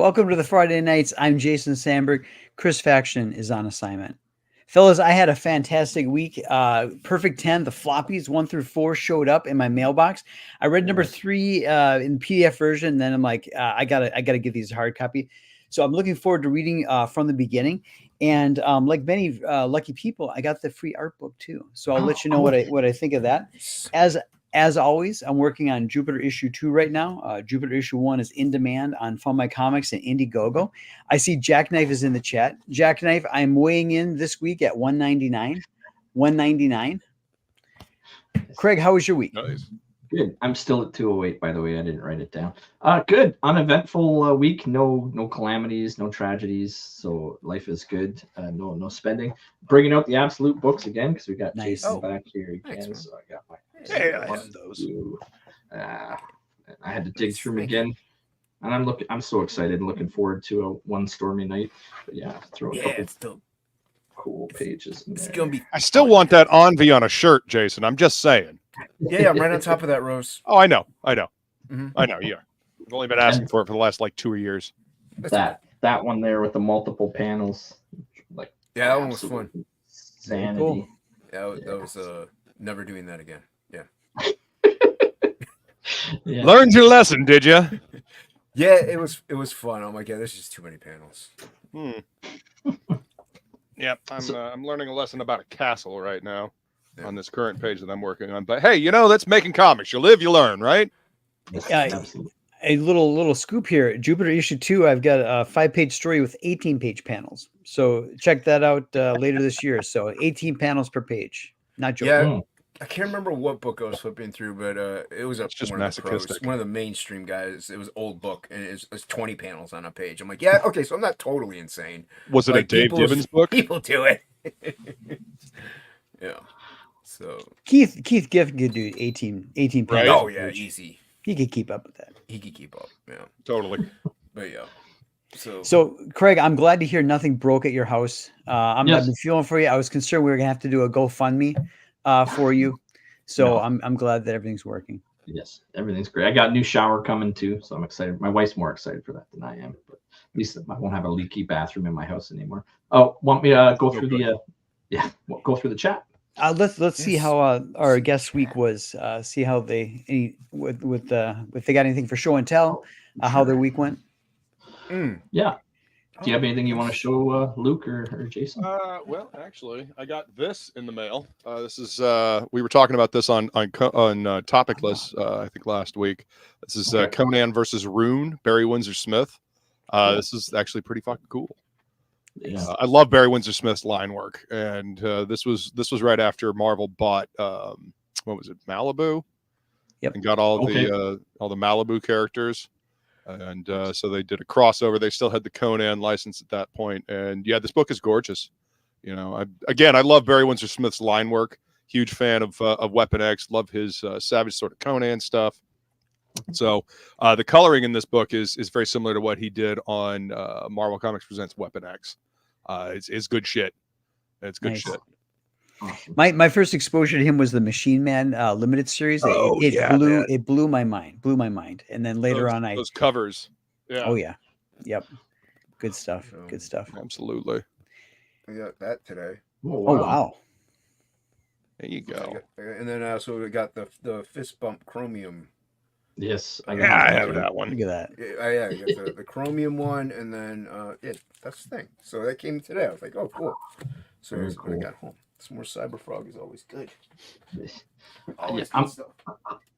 Welcome to the Friday Nights. I'm Jason Sandberg. Chris Faction is on assignment. Fellas, I had a fantastic week. Perfect 10, the floppies 1 through 4 showed up in my mailbox. I read number 3 in the PDF version. Then I'm like, I gotta get these hard copy. So I'm looking forward to reading from the beginning. And like many lucky people, I got the free art book too. So I'll let you know what I think of that. As always, I'm working on Jupiter issue 2 right now. Jupiter issue 1 is in demand on Fun My Comics and Indiegogo. I see Jackknife is in the chat. Jackknife, I'm weighing in this week at $199. $199. Craig, how was your week? Nice. Good. I'm still at 208, by the way. I didn't write it down. Good. Uneventful week. No calamities, no tragedies. So life is good. No spending. Bringing out the absolute books again because we got Jason back here again. Thanks, so I got my. Hey, I have those. I had to dig through them again, and I'm so excited and looking forward to a one stormy night. But yeah, throw a couple cool pages in there. It's gonna be. I still want that envy on a shirt, Jason. I'm just saying. Yeah, I'm right on top of that, Rose. Oh, I know. Mm-hmm. I know. Yeah, I've only been asking for it for the last like 2 years. That one there with the multiple panels, like that one was fun. Sanity. Cool. Yeah, that was never doing that again. Yeah. Learned your lesson, did you? Yeah, it was fun. Oh my god, there's just too many panels. Yep, I'm learning a lesson about a castle right now on this current page that I'm working on. But hey, that's making comics. You live, you learn, right? Absolutely. A little scoop here. Jupiter issue 2, I've got a 5-page story with 18-page panels. So check that out later this year. So 18 panels per page. Not joking. Yeah, I can't remember what book I was flipping through, but it was just one of the pros, one of the mainstream guys. It was old book, and it was 20 panels on a page. I'm like, yeah, okay, so I'm not totally insane. Was it like, a Dave Gibbons book? People do it. Yeah. So Keith Giffen could do 18 panels. Right? Oh yeah, easy. He could keep up with that. He could keep up. Yeah. Totally. But yeah. So Craig, I'm glad to hear nothing broke at your house. I've been feeling for you. I was concerned we were gonna have to do a GoFundMe for you. So I'm glad that everything's working. Yes, everything's great. I got a new shower coming too, so I'm excited. My wife's more excited for that than I am, but at least I won't have a leaky bathroom in my house anymore. Oh, want me to go through go through the chat? Let's see how our guest week was. See how they if they got anything for show and tell, how their week went. Yeah. Do you have anything you want to show Luke or Jason? Well, actually, I got this in the mail. This is we were talking about this on Topic List, I think last week. This is Conan versus Rune, Barry Windsor Smith. This is actually pretty fucking cool. Yeah. I love Barry Windsor Smith's line work, and this was right after Marvel bought what was it, Malibu? Yep. And got all the Malibu characters. And so they did a crossover. They still had the Conan license at that point. And yeah, this book is gorgeous. I love Barry Windsor Smith's line work. Huge fan of Weapon X. Love his savage sort of Conan stuff. So the coloring in this book is very similar to what he did on Marvel Comics Presents Weapon X. It's good shit. It's good shit. Awesome. My first exposure to him was the Machine Man limited series. It blew my mind. And then later on, those covers. Yeah. Oh yeah. Yep. Good stuff. Good stuff. Absolutely. I got that today. Oh wow. There you go. And then so we got the fist bump chromium. Yes. I have that one. Look at that. Yeah, you got the chromium one, and then that's the thing. So that came today. I was like, oh cool. So when I got home. Some more Cyberfrog is always good. Always good stuff.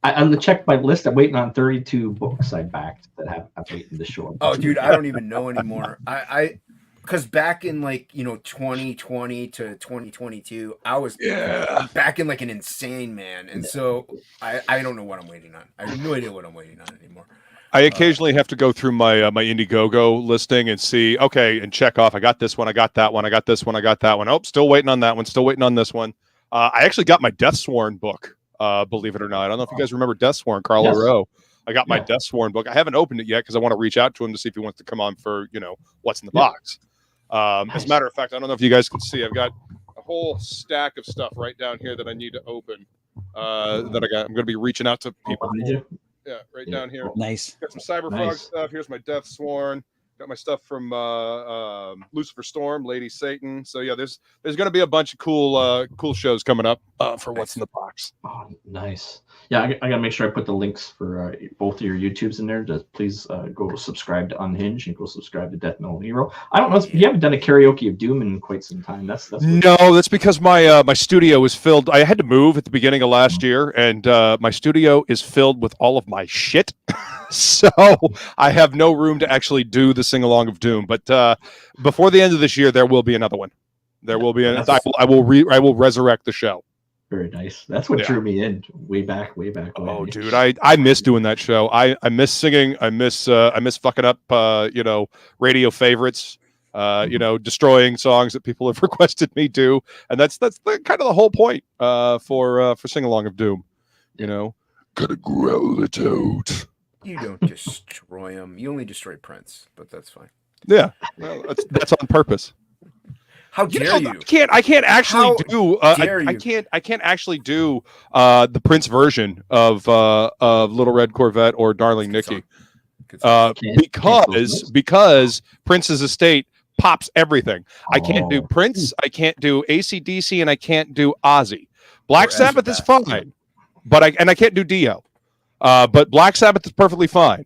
I checked my list. I'm waiting on 32 books I backed that I'm waiting to show up. Oh, dude, I don't even know anymore. Because back in 2020 to 2022, I was back in an insane man, and so I don't know what I'm waiting on. I have no idea what I'm waiting on anymore. I occasionally have to go through my my Indiegogo listing and see, and check off. I got this one. I got that one. I got this one. I got that one. Oh, still waiting on that one. Still waiting on this one. I actually got my Deathsworn book, believe it or not. I don't know if you guys remember Deathsworn, Carl O'Rowe. I got my Deathsworn book. I haven't opened it yet because I want to reach out to him to see if he wants to come on for, what's in the box. As a matter of fact, I don't know if you guys can see. I've got a whole stack of stuff right down here that I need to open. I'm going to be reaching out to people. Yeah, right down here. Nice. Got some Cyberfrog stuff. Here's my Deathsworn. Got my stuff from Lucifer Storm, Lady Satan. So yeah, there's going to be a bunch of cool shows coming up for what's in the box. Oh, nice. Yeah, I gotta make sure I put the links for both of your YouTubes in there. Just please go subscribe to Unhinged and go subscribe to Death Metal Hero. I don't know if you haven't done a karaoke of Doom in quite some time. That's no, that's because my studio was filled. I had to move at the beginning of last year, and my studio is filled with all of my shit. So I have no room to actually do the sing along of Doom. But before the end of this year, there will be another one. There will be. I will resurrect the show. Very nice. That's what drew me in way back. Oh, dude, I miss doing that show. I miss singing. I miss fucking up radio favorites. Destroying songs that people have requested me do, and that's kind of the whole point for sing along of Doom. Gotta grow the toad. You don't destroy him. You only destroy Prince, but that's fine. Yeah, well, that's on purpose. How dare you? I can't actually do. I can't actually do the Prince version of Little Red Corvette or Darling Nikki, because Prince's estate pops everything. I can't do Prince. I can't do AC/DC, and I can't do Ozzy. Black Sabbath is fine, but I can't do Dio. But Black Sabbath is perfectly fine.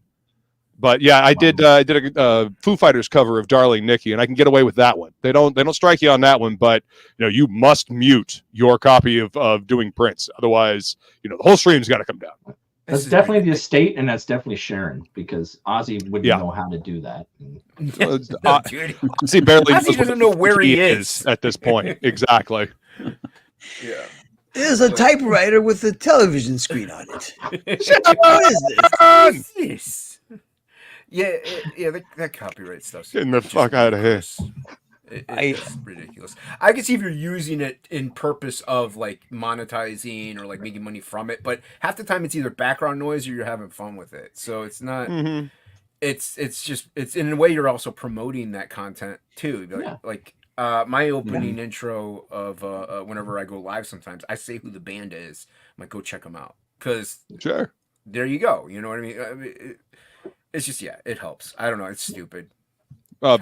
But yeah, I did a Foo Fighters cover of Darling Nikki, and I can get away with that one. They don't strike you on that one, but you must mute your copy of doing Prince. Otherwise, the whole stream's got to come down. That's definitely the estate, and that's definitely Sharon, because Ozzy wouldn't know how to do that. Ozzy barely doesn't know where he is at this point. Exactly. Yeah. There's a typewriter with a television screen on it. What is this? Yeah, that copyright stuff. Getting the fuck out of here. It's ridiculous. I can see if you're using it in purpose of like monetizing or like making money from it, but half the time it's either background noise or you're having fun with it. So it's not. Mm-hmm. It's in a way you're also promoting that content too. Like my opening intro of whenever I go live, sometimes I say who the band is. I'm like, go check them out, because there you go. You know what I mean? It's just it helps. I don't know. It's stupid.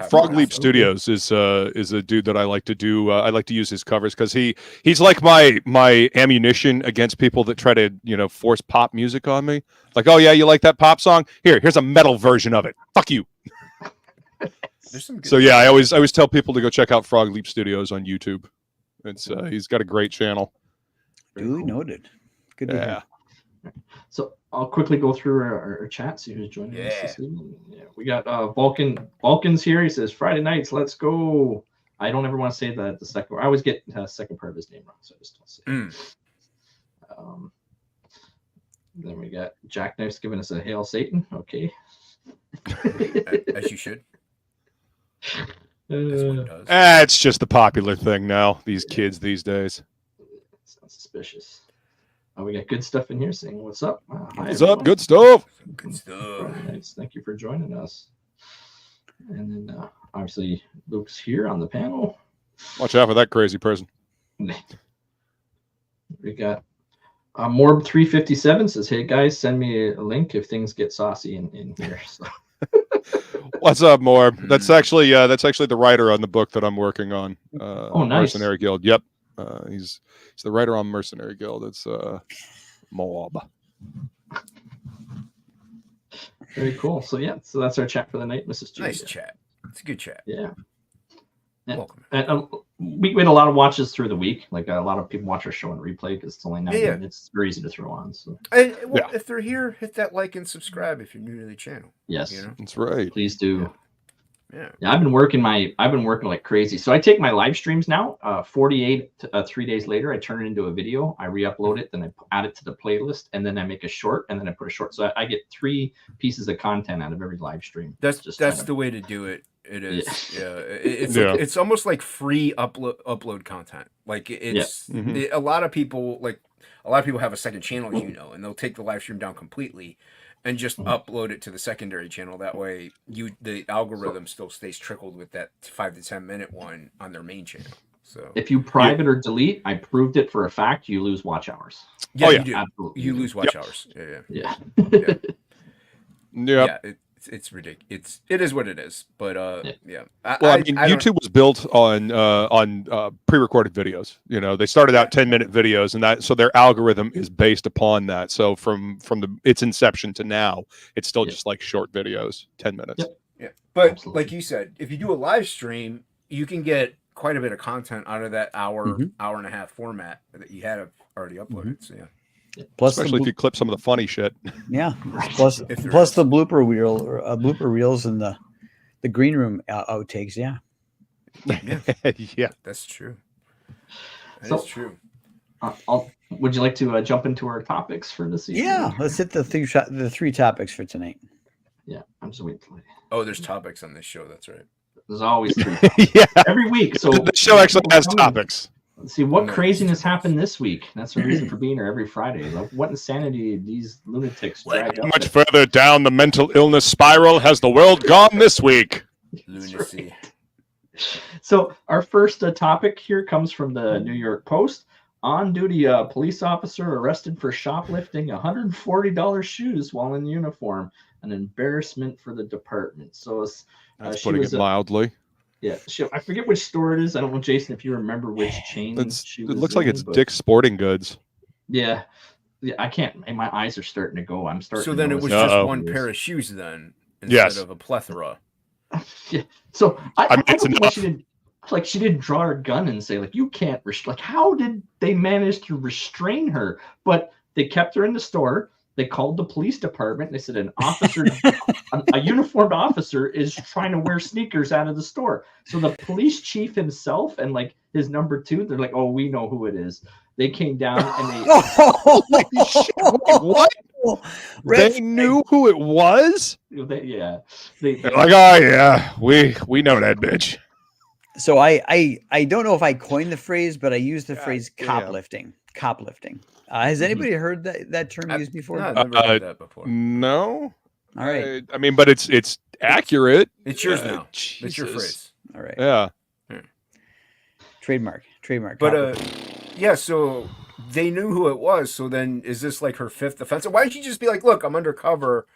Frog Leap Studios is a dude that I like to do. I like to use his covers because he's like my ammunition against people that try to force pop music on me. Like, oh yeah, you like that pop song? Here's a metal version of it. Fuck you. So yeah, I always tell people to go check out Frog Leap Studios on YouTube. It's he's got a great channel. Duly noted. Good to hear. So I'll quickly go through our chat, see who's joining us this evening. Yeah, we got Vulcan's here. He says Friday nights, let's go. I don't ever want to say the second. I always get the second part of his name wrong, so I just don't say. Then we got Jackknife's giving us a Hail Satan. Okay. As you should. It's just the popular thing now. These kids these days. Sounds suspicious. We got good stuff in here saying what's up. Hi, what's up? Good stuff. Good stuff. Nice. Thank you for joining us. And then obviously Luke's here on the panel. Watch out for that crazy person. We got Morb 357 says, "Hey guys, send me a link if things get saucy in here." So. What's up, Morb? That's actually the writer on the book that I'm working on. Nice. Mercenary Guild. Yep. He's the writer on Mercenary Guild. It's Moab. Very cool. So that's our chat for the night, Mrs. G. Nice chat. It's a good chat. Yeah. Welcome. And we had a lot of watches through the week. Like a lot of people watch our show and replay because it's only 9 minutes. It's very easy to throw on. So if they're here, hit that like and subscribe if you're new to the channel. Yes, that's right. Please do. Yeah. I've been working like crazy. So I take my live streams now, 48 3 days later, I turn it into a video, I re-upload it, then I add it to the playlist, and then I make a short, and then I put a short. So I get 3 pieces of content out of every live stream. That's the way to do it. It is. It's almost like free upload content. Like it's a lot of people have a second channel, and they'll take the live stream down completely and just upload it to the secondary channel. That way, the algorithm still stays trickled with that 5 to 10 minute one on their main channel. So if you private or delete, I proved it for a fact, you lose watch hours. Yeah, you do. Absolutely. You lose watch hours. Yeah. Yeah. Yeah. it's ridiculous. It is what it is. But yeah. Well, I mean, YouTube was built on pre-recorded videos. You know, they started out 10-minute videos, and so their algorithm is based upon that. So from its inception to now, it's still just like short videos, 10 minutes. Yep. Yeah, but Absolutely. like you said, if you do a live stream, you can get quite a bit of content out of that hour and a half format that you had already uploaded. So yeah. Plus, Especially if you clip some of the funny shit. yeah. Plus the blooper reels and the green room outtakes. Yeah. Yeah, That's true. So- That's true. Would you like to jump into our topics for this evening? Yeah. Let's hit the three topics for tonight. Yeah, I'm just waiting. Oh, there's topics on this show. That's right. There's always three yeah. every week. So The show actually has topics. Let's see what craziness happened this week. That's the reason for being here every Friday. Like, what insanity these lunatics drag How up. much further down the mental illness spiral has the world gone this week? Lunacy. So our first topic here comes from the New York Post. On-duty police officer arrested for shoplifting $140 shoes while in uniform. An embarrassment for the department. So That's she putting was it mildly. Yeah, I forget which store it is. I don't know, Jason, if you remember which chain It she was looks like in, it's but- Dick's Sporting Goods. Yeah, I can't. My eyes are starting to go. I'm starting. So to then it notice was what just Uh-oh. one it is. pair of shoes then, instead Yes. of a plethora. Yeah. So I mean, I it's don't know why enough. she didn't draw her gun and say, like, you can't like, how did they manage to restrain her? But they kept her in the store. They called the police department. They said an officer, a uniformed officer, is trying to wear sneakers out of the store. So the police chief himself and like his number two, they're like, oh, we know who it is. They came down and they Holy shit! Wait, what? They knew who it was? They They're like, oh yeah, we know that bitch. So I don't know if I coined the phrase, but I used the phrase damn. coplifting. Coplifting. Has anybody heard that term used before? No, I've never heard that before. No. All right. I mean, but it's accurate. It's yours now. It's your Jesus. phrase. All right. Yeah. Trademark. But coplifting. yeah, so they knew who it was. So then is this like her fifth offense? Why didn't you just be like, look, I'm undercover.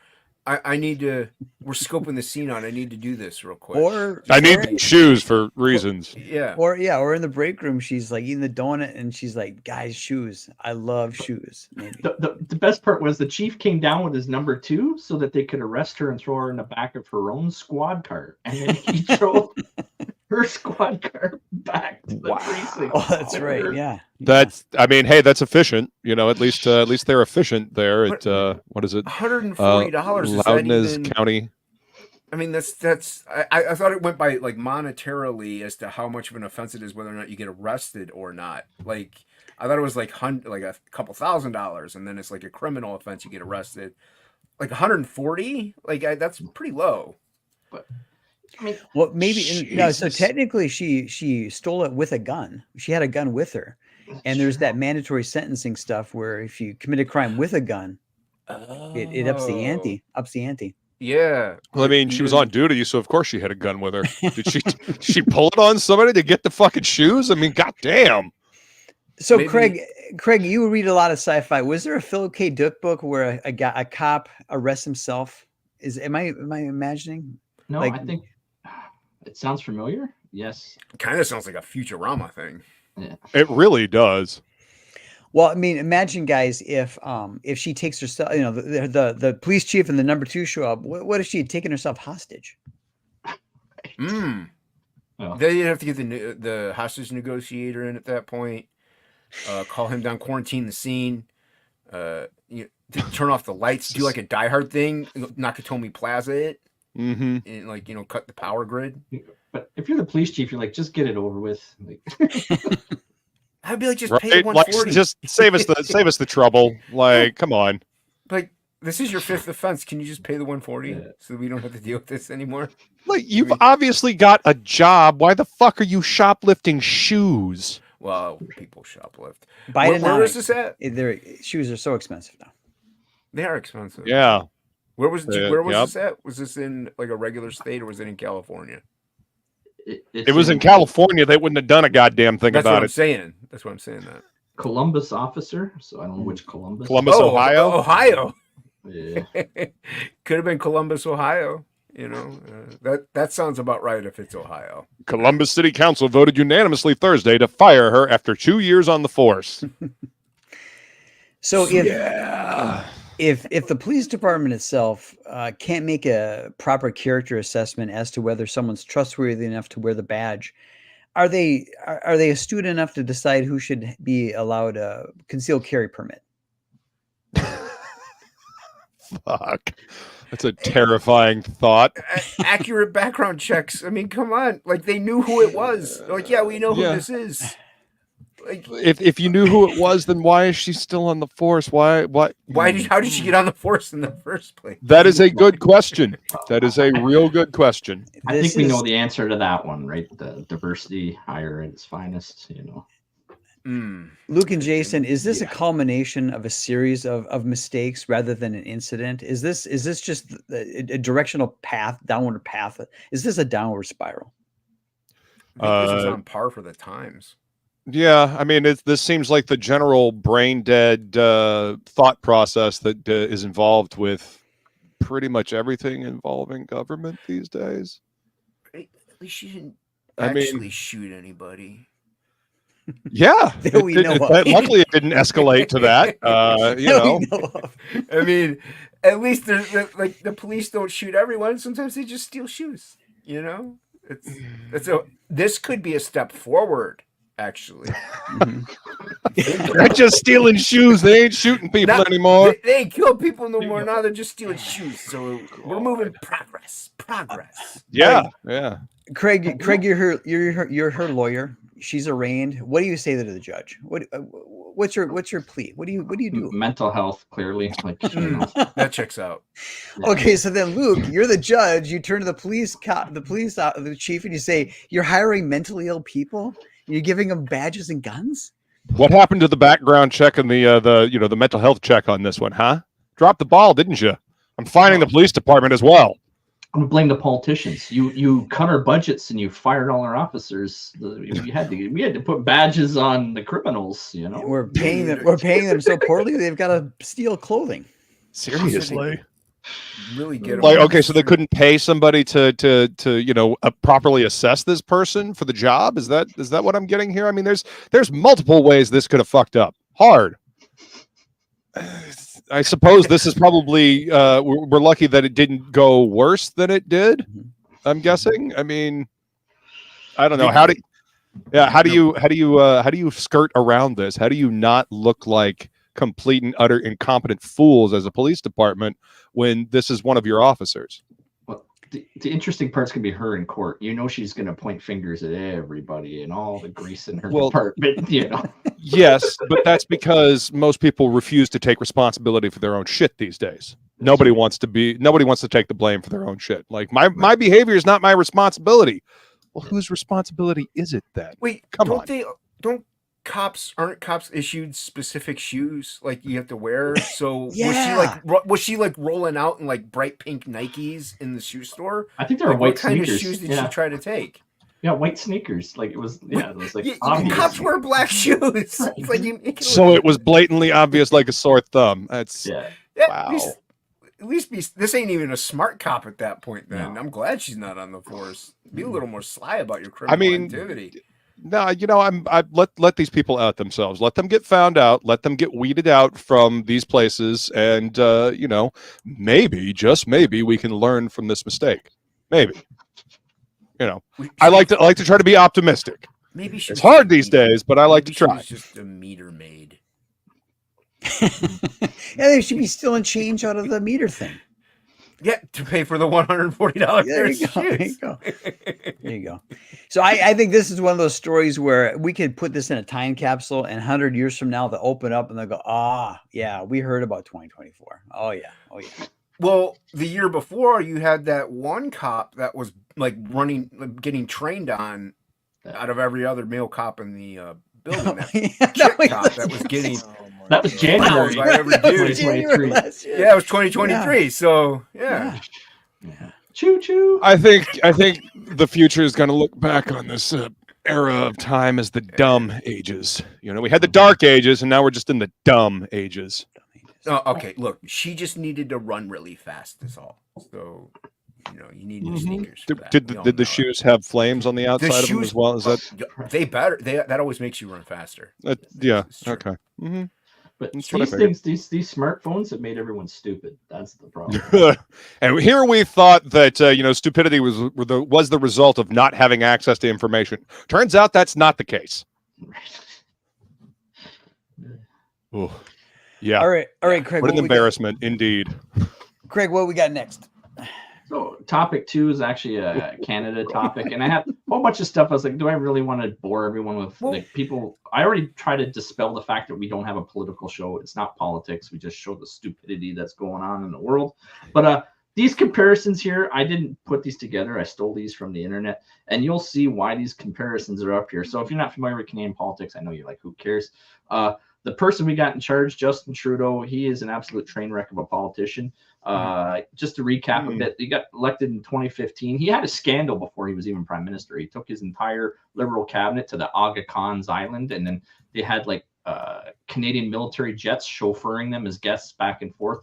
I need to, we're scoping the scene out. I need to do this real quick. Or I need these shoes for reasons. Yeah. or in the break room, she's like eating the donut and she's like, guys, shoes. I love shoes. Maybe. The best part was the chief came down with his number two so that they could arrest her and throw her in the back of her own squad car. And then he drove her squad car back to the precinct. Oh, that's right. Yeah. That's, I mean, hey, that's efficient. You know, at least they're efficient there at what is it? $140 is that Loudness even, County. I mean, that's I thought it went by like monetarily as to how much of an offense it is, whether or not you get arrested or not. Like, I thought it was like a couple $1,000s, and then it's like a criminal offense, you get arrested. Like 140, like that's pretty low. But I mean, Well, maybe no. So Jesus. technically, she stole it with a gun. She had a gun with her, and there's that mandatory sentencing stuff where if you commit a crime with a gun, it ups the ante. Ups the ante. Yeah. Well, I mean, she was on duty, so of course she had a gun with her. Did she pull it on somebody to get the fucking shoes? I mean, goddamn. So Maybe- Craig, you read a lot of sci-fi. Was there a Philip K. Dick book where a cop arrests himself? Am I imagining? no, like- I think it sounds familiar. Yes. Kind of sounds like a Futurama thing. It really does. Well, I mean, imagine, guys, if she takes herself, you know, the police chief and the number two show up. What if she had taken herself hostage? Well, They have to get the hostage negotiator in at that point. Call him down, quarantine the scene. Turn off the lights, do like a Die Hard thing, Nakatomi Plaza it, Mm-hmm. and like cut the power grid. but if you're the police chief, you're like, just get it over with. Like, I'd be like, just pay Right? Like, 140. just save us the trouble. Like, come on. Like, this is your fifth offense. Can you just pay the 140 Yeah. so that we don't have to deal with this anymore? Like, you've obviously got a job. Why the fuck are you shoplifting shoes? Well, people shoplift. Biden, Where is this at? Their shoes are so expensive now. They are expensive. Yeah. Where was Yep. this at? Was this in like a regular state or was it in California? It was in California. They wouldn't have done a goddamn thing That's what about I'm it. saying. That's what I'm saying. That Columbus officer. So I don't know which Columbus. Columbus, Ohio. Ohio. Yeah. Could have been Columbus, Ohio. That sounds about right if it's Ohio. Columbus City Council voted unanimously Thursday to fire her after 2 years on the force. So Yeah. if the police department itself can't make a proper character assessment as to whether someone's trustworthy enough to wear the badge, are they astute enough to decide who should be allowed a concealed carry permit? Fuck. That's a terrifying thought. Accurate background checks. I mean, come on. Like, they knew who it was. They're like, yeah, we know who Yeah. this is. Like, If you knew who it was, then why is she still on the force? How did she get on the force in the first place? That is a good question. That is a real good question. I think we know the answer to that one, right? The diversity hire at its finest, Luke and Jason, is this a culmination of a series of mistakes rather than an incident? Is this just a directional path, downward path? Is this a downward spiral? I think this is on par for the times. Yeah, I mean, this seems like the general brain dead thought process that is involved with pretty much everything involving government these days. At least she didn't actually shoot anybody. Yeah, luckily it didn't escalate to that. I mean, at least there's like the police don't shoot everyone. Sometimes they just steal shoes. This could be a step forward. Actually, they're just stealing shoes. They ain't shooting people anymore. They ain't kill people no more. Now they're just stealing shoes. So we're moving progress. Yeah, Craig, you're her lawyer. She's arraigned. What do you say to the judge? What's your plea? What do you do? Mental health, clearly. That checks out. Okay, so then Luke, you're the judge. You turn to the chief, and you say, "You're hiring mentally ill people. You're giving them badges and guns." What happened to the background check and the mental health check on this one, huh? Dropped the ball, didn't you? I'm fining the police department as well. I'm gonna blame the politicians. You cut our budgets and you fired all our officers. We had to put badges on the criminals. We're paying them so poorly they've got to steal clothing. Seriously. Really get okay, so they couldn't pay somebody to properly assess this person for the job. Is that what I'm getting here? I mean, there's multiple ways this could have fucked up hard. I suppose this is probably we're lucky that it didn't go worse than it did. I'm guessing. I mean, I don't know how do you skirt around this? How do you not look like complete and utter incompetent fools as a police department when this is one of your officers? Well, the interesting part's gonna be her in court. She's gonna point fingers at everybody and all the grease in her department. Yes, but that's because most people refuse to take responsibility for their own shit these days. Nobody wants to take the blame for their own shit. Like my behavior is not my responsibility. Well, whose responsibility is it then? Wait, aren't cops issued specific shoes like you have to wear? So was she rolling out in like bright pink Nikes in the shoe store? I think there were white kind sneakers. Of shoes did she try to take? Yeah, white sneakers. Like it was like obvious. Cops wear black shoes. It's like it was blatantly obvious, like a sore thumb. That's wow. At least this ain't even a smart cop at that point. Then I'm glad she's not on the force. Be a little more sly about your criminal activity. No, I let these people out themselves. Let them get found out. Let them get weeded out from these places, and maybe, just maybe, we can learn from this mistake. Maybe. I like to try to be optimistic. Maybe it's hard these days, but I like to try. She's just a meter maid. They should be stealing change out of the meter thing. Yeah, to pay for the $140. There you go. So I think this is one of those stories where we could put this in a time capsule, and 100 years from now they'll open up and they'll go, yeah, we heard about 2024. Oh yeah. Well, the year before you had that one cop that was like getting trained on out of every other male cop in the building. That was getting. That was January. That was January last year. Yeah, it was 2023. Yeah. So yeah. Choo choo. I think the future is going to look back on this era of time as the dumb ages. We had the dark ages, and now we're just in the dumb ages. Okay, look, she just needed to run really fast. Is all. So, you need new sneakers. For that. Did the shoes have flames on the outside of them as well? Is that they better? That always makes you run faster. yeah? It's true. Okay. Mm-hmm. But That's these things, these smartphones have made everyone stupid. That's the problem. And here we thought that stupidity was the result of not having access to information. Turns out that's not the case. Oh, yeah. All right, Craig. What an embarrassment, indeed. Craig, what we got next? So topic 2 is actually a Canada topic, and I have a whole bunch of stuff. I was like, do I really want to bore everyone with like people? I already try to dispel the fact that we don't have a political show. It's not politics. We just show the stupidity that's going on in the world. But these comparisons here, I didn't put these together. I stole these from the internet, and you'll see why these comparisons are up here. So if you're not familiar with Canadian politics, I know you're like, who cares? The person we got in charge, Justin Trudeau, he is an absolute train wreck of a politician. Just to recap a bit, he got elected in 2015. He had a scandal before he was even prime minister. He took his entire Liberal cabinet to the Aga Khan's Island, and then they had like Canadian military jets chauffeuring them as guests back and forth,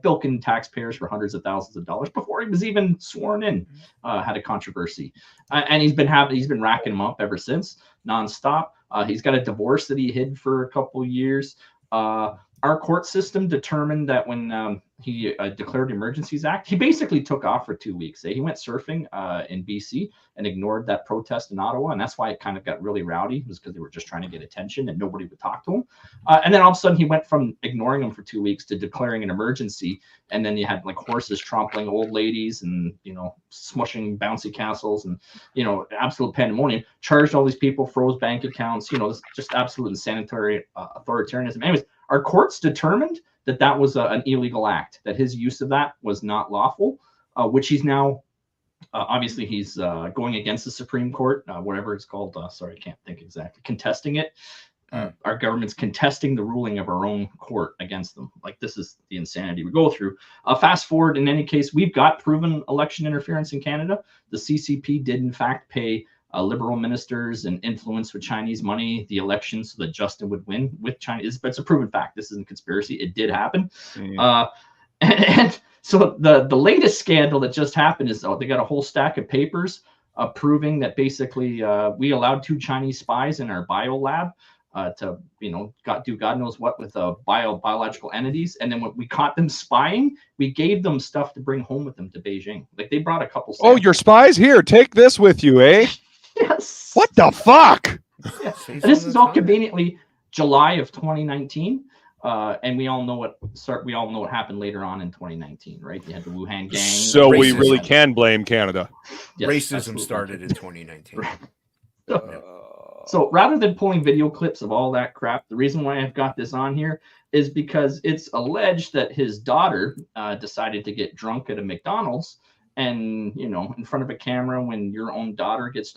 bilking taxpayers for hundreds of thousands of dollars before he was even sworn in. Had a controversy, and he's been racking them up ever since, nonstop. He's got a divorce that he hid for a couple years. Our court system determined that when he declared the Emergencies Act, he basically took off for 2 weeks. He went surfing in BC and ignored that protest in Ottawa. And that's why it kind of got really rowdy. It was because they were just trying to get attention and nobody would talk to him. And then all of a sudden he went from ignoring them for 2 weeks to declaring an emergency. And then you had like horses trampling old ladies and, smushing bouncy castles and, absolute pandemonium, charged all these people, froze bank accounts, just absolute insanitary authoritarianism. Anyways, our courts determined that was an illegal act, that his use of that was not lawful, which he's now, obviously he's going against the Supreme Court, whatever it's called. Sorry, I can't think exactly. Contesting it. Our government's contesting the ruling of our own court against them. Like, this is the insanity we go through. Fast forward, in any case, we've got proven election interference in Canada. The CCP did, in fact, pay Liberal ministers and influence with Chinese money the election so that Justin would win with China. It's a proven fact. This isn't conspiracy. It did happen. And so the latest scandal that just happened is they got a whole stack of papers proving that basically we allowed 2 Chinese spies in our bio lab to do God knows what with biological entities, and then when we caught them spying, we gave them stuff to bring home with them to Beijing. Like, they brought a couple samples. Oh, your spies? Here, take this with you, eh? Yes. What the fuck? Yeah. And this is all conveniently July of 2019. And we all know what happened later on in 2019, right? They had the Wuhan gang. So we really can blame Canada. Yes, racism absolutely started in 2019. So rather than pulling video clips of all that crap, the reason why I've got this on here is because it's alleged that his daughter decided to get drunk at a McDonald's, and in front of a camera when your own daughter gets.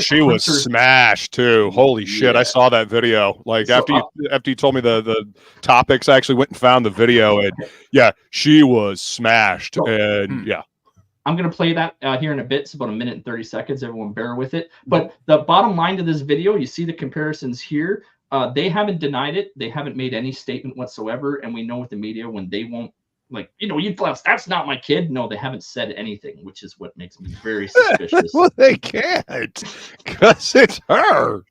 She was smashed too. Holy shit! I saw that video. Like, so, after you told me the topics, I actually went and found the video, and yeah, she was smashed. And yeah. I'm going to play that here in a bit. It's about 1 minute and 30 seconds. Everyone bear with it. But the bottom line to this video, you see the comparisons here. They haven't denied it. They haven't made any statement whatsoever. And we know with the media, when they won't, that's not my kid. No, they haven't said anything, which is what makes me very suspicious. Well, they can't, because it's her.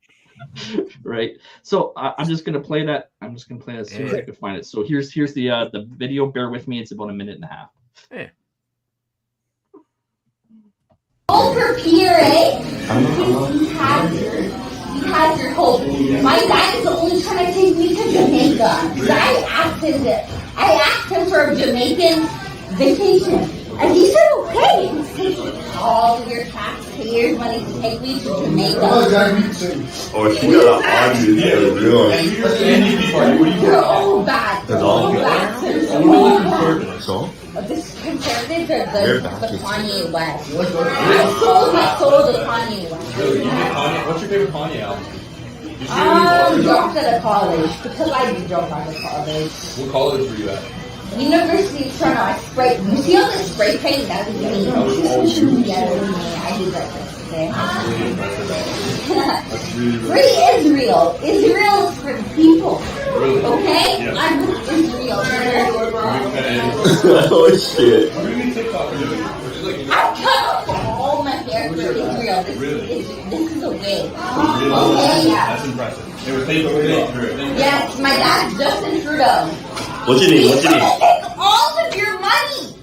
Right. So I'm just going to play that. I'm just going to play that as soon as I can find it. So here's the video. Bear with me. It's about 1.5 minutes. Hey. Over here, eh? You had your hope. My dad is only trying to take me to Jamaica. I asked him for a Jamaican vacation. And he said, okay. He's taking all of your taxpayers' money to take me to Jamaica. Oh, she got an audience. They're all bad. They're all bad. So? This conservatives are the Kanye West. I sold my soul to Kanye West. What's your favorite Kanye album? Dropped out of college, because I did drop out of college. What college were you at? University of Toronto. You see all this spray paint? That was me. Yeah, that was me. I did that. Okay. That's really impressive, Al. That's really, Free really Israel. Israel is for the people. Really? Okay? Yeah. I'm with Israel. Oh shit. I'm coming for all my hair for Israel. This is a wig. Okay? That's impressive. They were paid for it. Yes, my dad's Justin Trudeau. What's your name? He's What's your gonna name? take all of your money.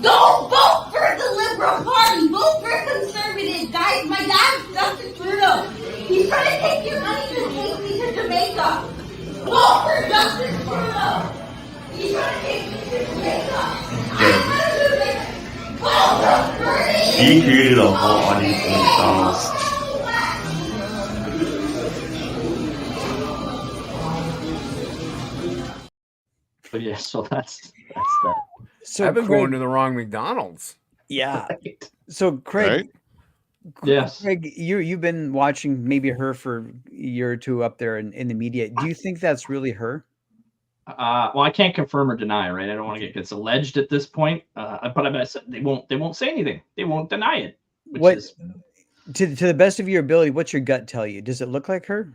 Don't vote for the Liberal Party. Vote for conservative. Guys, my dad's Justin Trudeau. He's trying to take your money to take me to Jamaica. Vote for Justin Trudeau. He's trying to take me to Jamaica. I'm gonna do it. Vote for Bernie. He created a whole audience for McDonald's. But yeah, so that's that. So I've been Craig, going to the wrong McDonald's. yeah. Right. So Craig, Right? Yes. Craig, you've been watching maybe her for a year or two up there in the media. Do you think that's really her? Well, I can't confirm or deny, right? I don't want to get it's alleged at this point. But I bet they won't say anything. They won't deny it. Which What is to the best of your ability, what's your gut tell you? Does it look like her?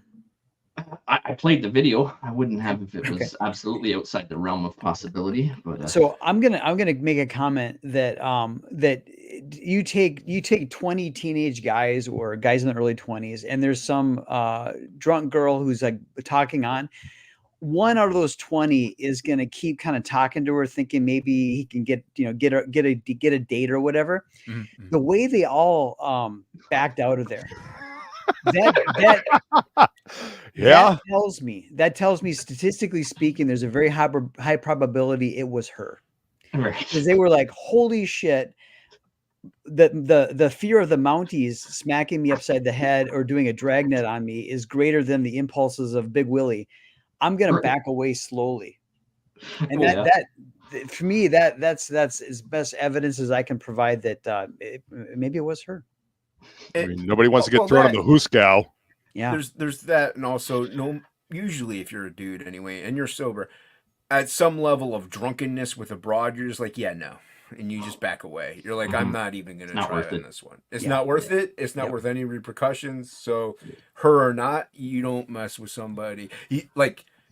I played the video. I wouldn't have if it was Okay. absolutely outside the realm of possibility. But So I'm gonna make a comment that that you take 20 teenage guys or guys in the early 20s, and there's some drunk girl who's like talking on. One out of those 20 is gonna keep kind of talking to her, thinking maybe he can get a date or whatever. Mm-hmm. The way they all backed out of there. That Yeah. that tells me statistically speaking, there's a very high probability it was her, right. because they were like, holy shit, the fear of the Mounties smacking me upside the head or doing a dragnet on me is greater than the impulses of Big Willie. I'm gonna Right. back away slowly, and Oh, yeah. that for me that's as best evidence as I can provide that maybe it was her. I mean, nobody wants to get Well, thrown that- in the hooskow. Yeah. There's that, and also usually if you're a dude anyway and you're sober, at some level of drunkenness with a broad, you're just like, yeah, no, and you just back away. You're like, I'm not even gonna not try worth on it. this one. It's Yeah. not worth it. It's not Yep. worth any repercussions. So, her or not, you don't mess with somebody.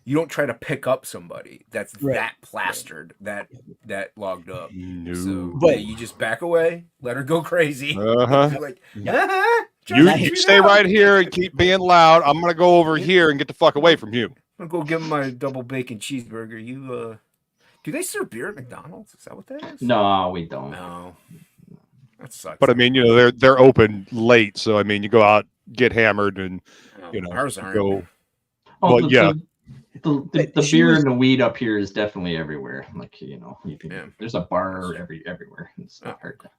You don't try to pick up somebody that's Right. that plastered, that logged up. No. So But- yeah, you just back away, let her go crazy. Uh-huh. You're like, You stay right here and keep being loud. I'm gonna go over here and get the fuck away from you. I'm gonna go give him my double bacon cheeseburger. You do they serve beer at McDonald's? Is that what that is? No, we don't. No. That sucks. But I mean, you know, they're open late, so I mean, you go out, get hammered, and No, you know, ours aren't. go. Oh, Well, yeah. The But she beer was- and the weed up here is definitely everywhere. Like you can, Yeah. there's a bar everywhere. It's not hard to.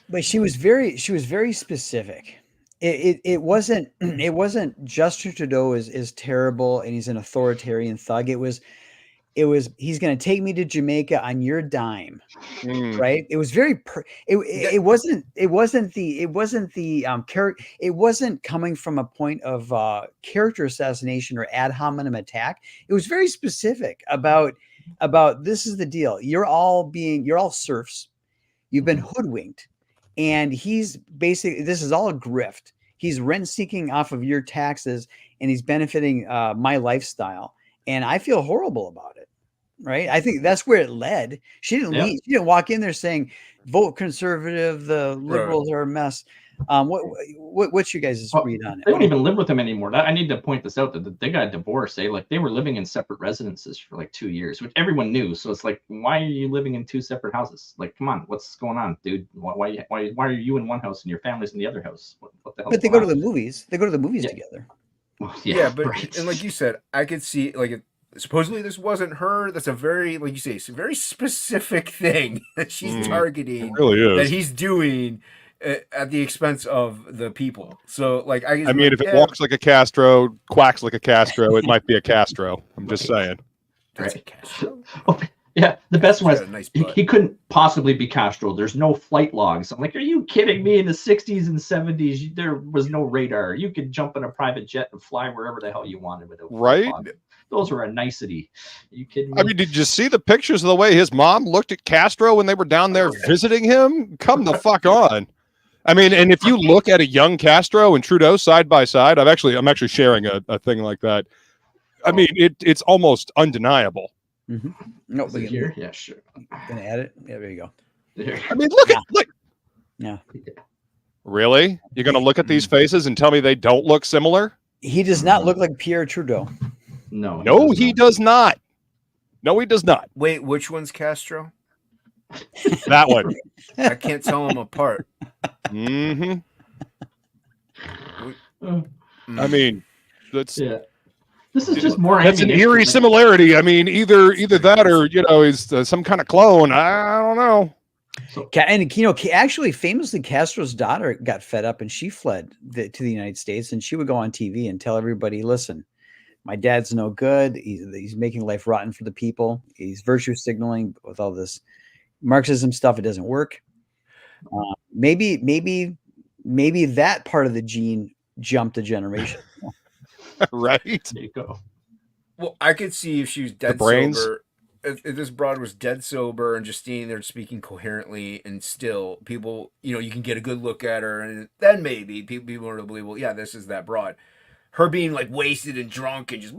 But she was very specific. It wasn't Justin Trudeau is terrible and he's an authoritarian thug. It was he's going to take me to Jamaica on your dime, Mm. right? It was very it wasn't coming from a point of character assassination or ad hominem attack. It was very specific about this is the deal. You're all serfs. You've been hoodwinked. And he's basically, this is all a grift. He's rent seeking off of your taxes and he's benefiting my lifestyle. And I feel horrible about it. Right. I think that's where it led. She didn't leave. She didn't walk in there saying, vote conservative. The liberals are a mess. What's your guys' read on it? They don't even live with him anymore. I need to point this out that they got divorced. Like they were living in separate residences for like 2 years, which everyone knew. So it's like, why are you living in two separate houses? Like, come on, what's going on, dude? Why are you in one house and your family's in the other house? What the hell? But they go to the movies. They go to the movies Yeah. together. Well, Yeah, but right. and like you said, I could see supposedly this wasn't her. That's a very, like you say, it's a very specific thing that she's targeting. It really is. That he's doing at the expense of the people. So like I mean, if it walks like a Castro, quacks like a Castro, it might be a Castro. I'm just saying. that's a Right. Castro. Oh, yeah, the best one He's is got a nice he, butt. he couldn't possibly be Castro. There's no flight logs. I'm like, are you kidding me? In the 60s and 70s, there was no radar. You could jump in a private jet and fly wherever the hell you wanted without flight Right? log. Those were a nicety. Are you kidding me? I mean, did you see the pictures of the way his mom looked at Castro when they were down there visiting him? Come the fuck on. I mean, and if you look at a young Castro and Trudeau side by side, I'm actually sharing a thing like that. I mean, it's almost undeniable. Mm-hmm. No, Is it here? Yeah, sure. Gonna add it. Yeah, there you go. There. I mean, look. Yeah. Really? You're going to look at these faces and tell me they don't look similar? He does not look like Pierre Trudeau. No. No, he does not. No, he does not. Wait, which one's Castro? That one. I can't tell them apart. Mm-hmm. Uh, I mean, that's yeah. This is just more. that's an ammunition. eerie similarity. I mean, either that or he's some kind of clone. I don't know. And actually, famously, Castro's daughter got fed up and she fled to the United States, and she would go on TV and tell everybody, "Listen, my dad's no good. He's making life rotten for the people. He's virtue signaling with all this Marxism stuff. It doesn't work." Maybe that part of the gene jumped a generation. Right? There you go. Well, I could see if she was dead brains? sober. If this broad was dead sober and just standing there speaking coherently, and still people, you can get a good look at her, and then maybe people are to believe, well, yeah, this is that broad. Her being like wasted and drunk and just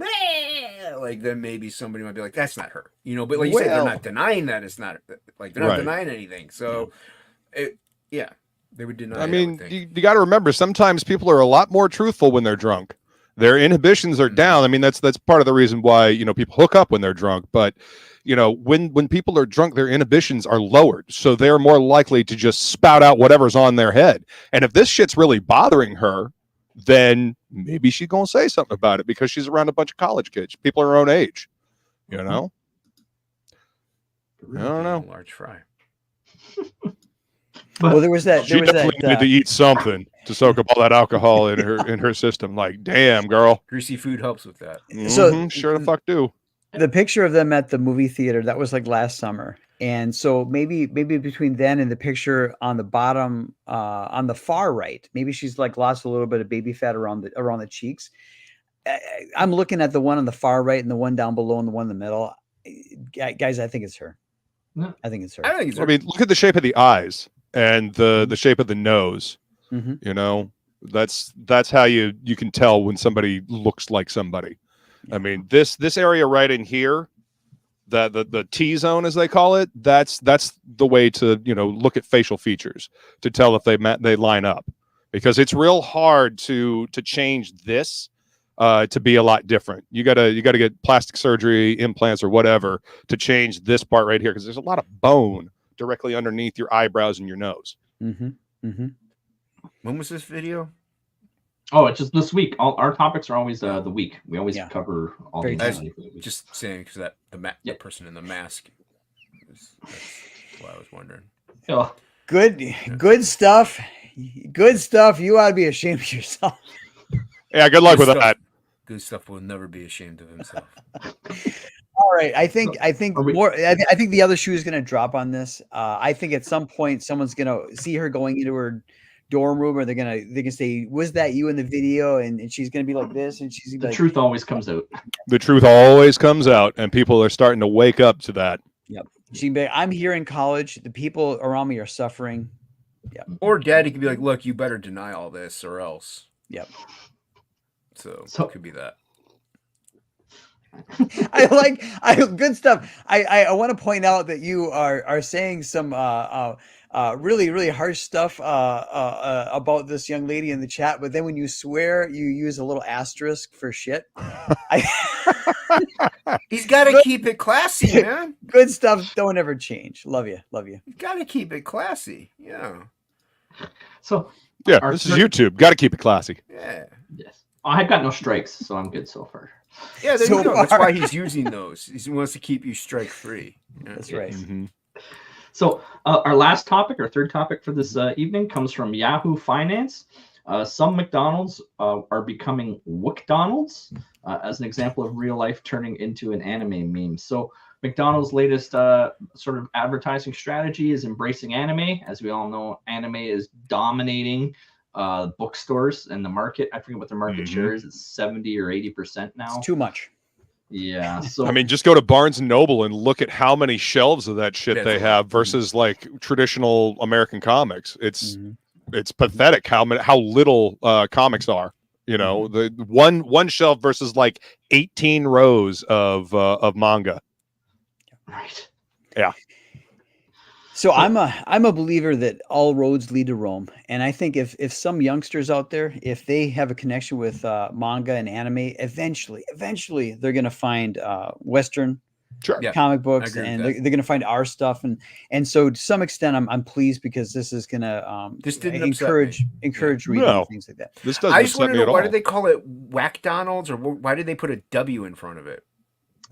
like, then maybe somebody might be like, that's not her, But like you said, they're not denying that it's not, like they're not denying anything. So, they would deny. I mean, you got to remember, sometimes people are a lot more truthful when they're drunk. Their inhibitions are down. I mean, that's part of the reason why people hook up when they're drunk. But when people are drunk, their inhibitions are lowered, so they're more likely to just spout out whatever's on their head. And if this shit's really bothering her, then maybe she's gonna say something about it because she's around a bunch of college kids, people her own age. I don't know. Large fry. Well, there was that. She definitely needed to eat something to soak up all that alcohol in her system. Like, damn, girl. Greasy food helps with that. So sure the fuck do. The picture of them at the movie theater, that was like last summer. And so maybe between then and the picture on the bottom, on the far right, maybe she's like lost a little bit of baby fat around the cheeks. I'm looking at the one on the far right and the one down below and the one in the middle. Guys, I think it's her. No. I think it's her. I think it's her. I mean, look at the shape of the eyes and the shape of the nose. Mm-hmm. That's how you can tell when somebody looks like somebody. I mean, this area right in here, the T zone as they call it, that's the way to look at facial features to tell if they line up, because it's real hard to change this to be a lot different. You gotta get plastic surgery, implants, or whatever to change this part right here, because there's a lot of bone directly underneath your eyebrows and your nose. Mm-hmm. Mm-hmm. When was this video? Oh, it's just this week. All our topics are always the week. We always cover all Very these. Just saying, because that the person in the mask. That's what I was wondering. Yeah. Good stuff. Good stuff. You ought to be ashamed of yourself. Yeah, good luck with that. Good stuff will never be ashamed of himself. All right. I think the other shoe is going to drop on this. I think at some point someone's going to see her going into her dorm room, or they can say, "Was that you in the video?" And she's going to be like this, and she's the truth always comes out. The truth always comes out, and people are starting to wake up to that. Yep. She can be like, "I'm here in college. The people around me are suffering." Yep. Or daddy could be like, "Look, you better deny all this, or else." Yep. So it could be that. Good stuff. I want to point out that you are saying some really, really harsh stuff about this young lady in the chat, but then when you swear, you use a little asterisk for shit. He's got to keep it classy, man. Good stuff. Don't ever change. Love you. He's got to keep it classy. Yeah. So yeah, this is YouTube. Got to keep it classy. Yeah. Yes. I've got no strikes, so I'm good so far. Yeah, there you go. That's why he's using those. He wants to keep you strike free. Yeah. That's right. Mm-hmm. So our last topic, our third topic for this evening, comes from Yahoo Finance. Some McDonald's are becoming WcDonald's, as an example of real life turning into an anime meme. So McDonald's latest sort of advertising strategy is embracing anime. As we all know, anime is dominating bookstores and the market. I forget what the market share is. It's 70 or 80% now. It's too much. Yeah. So I mean, just go to Barnes and Noble and look at how many shelves of that shit they have versus like traditional American comics. It's it's pathetic how little comics are. You know, the one shelf versus like 18 rows of manga. Right. Yeah. So I'm a believer that all roads lead to Rome, and I think if some youngsters out there, if they have a connection with manga and anime, eventually they're going to find Western Sure. Yeah, comic I books, agree with and that. they're going to find our stuff, and so to some extent I'm pleased because this is going to This didn't upset encourage reading No. and things like that. This doesn't I just upset want to me know at why all. did they call it WcDonald's, or why did they put a W in front of it?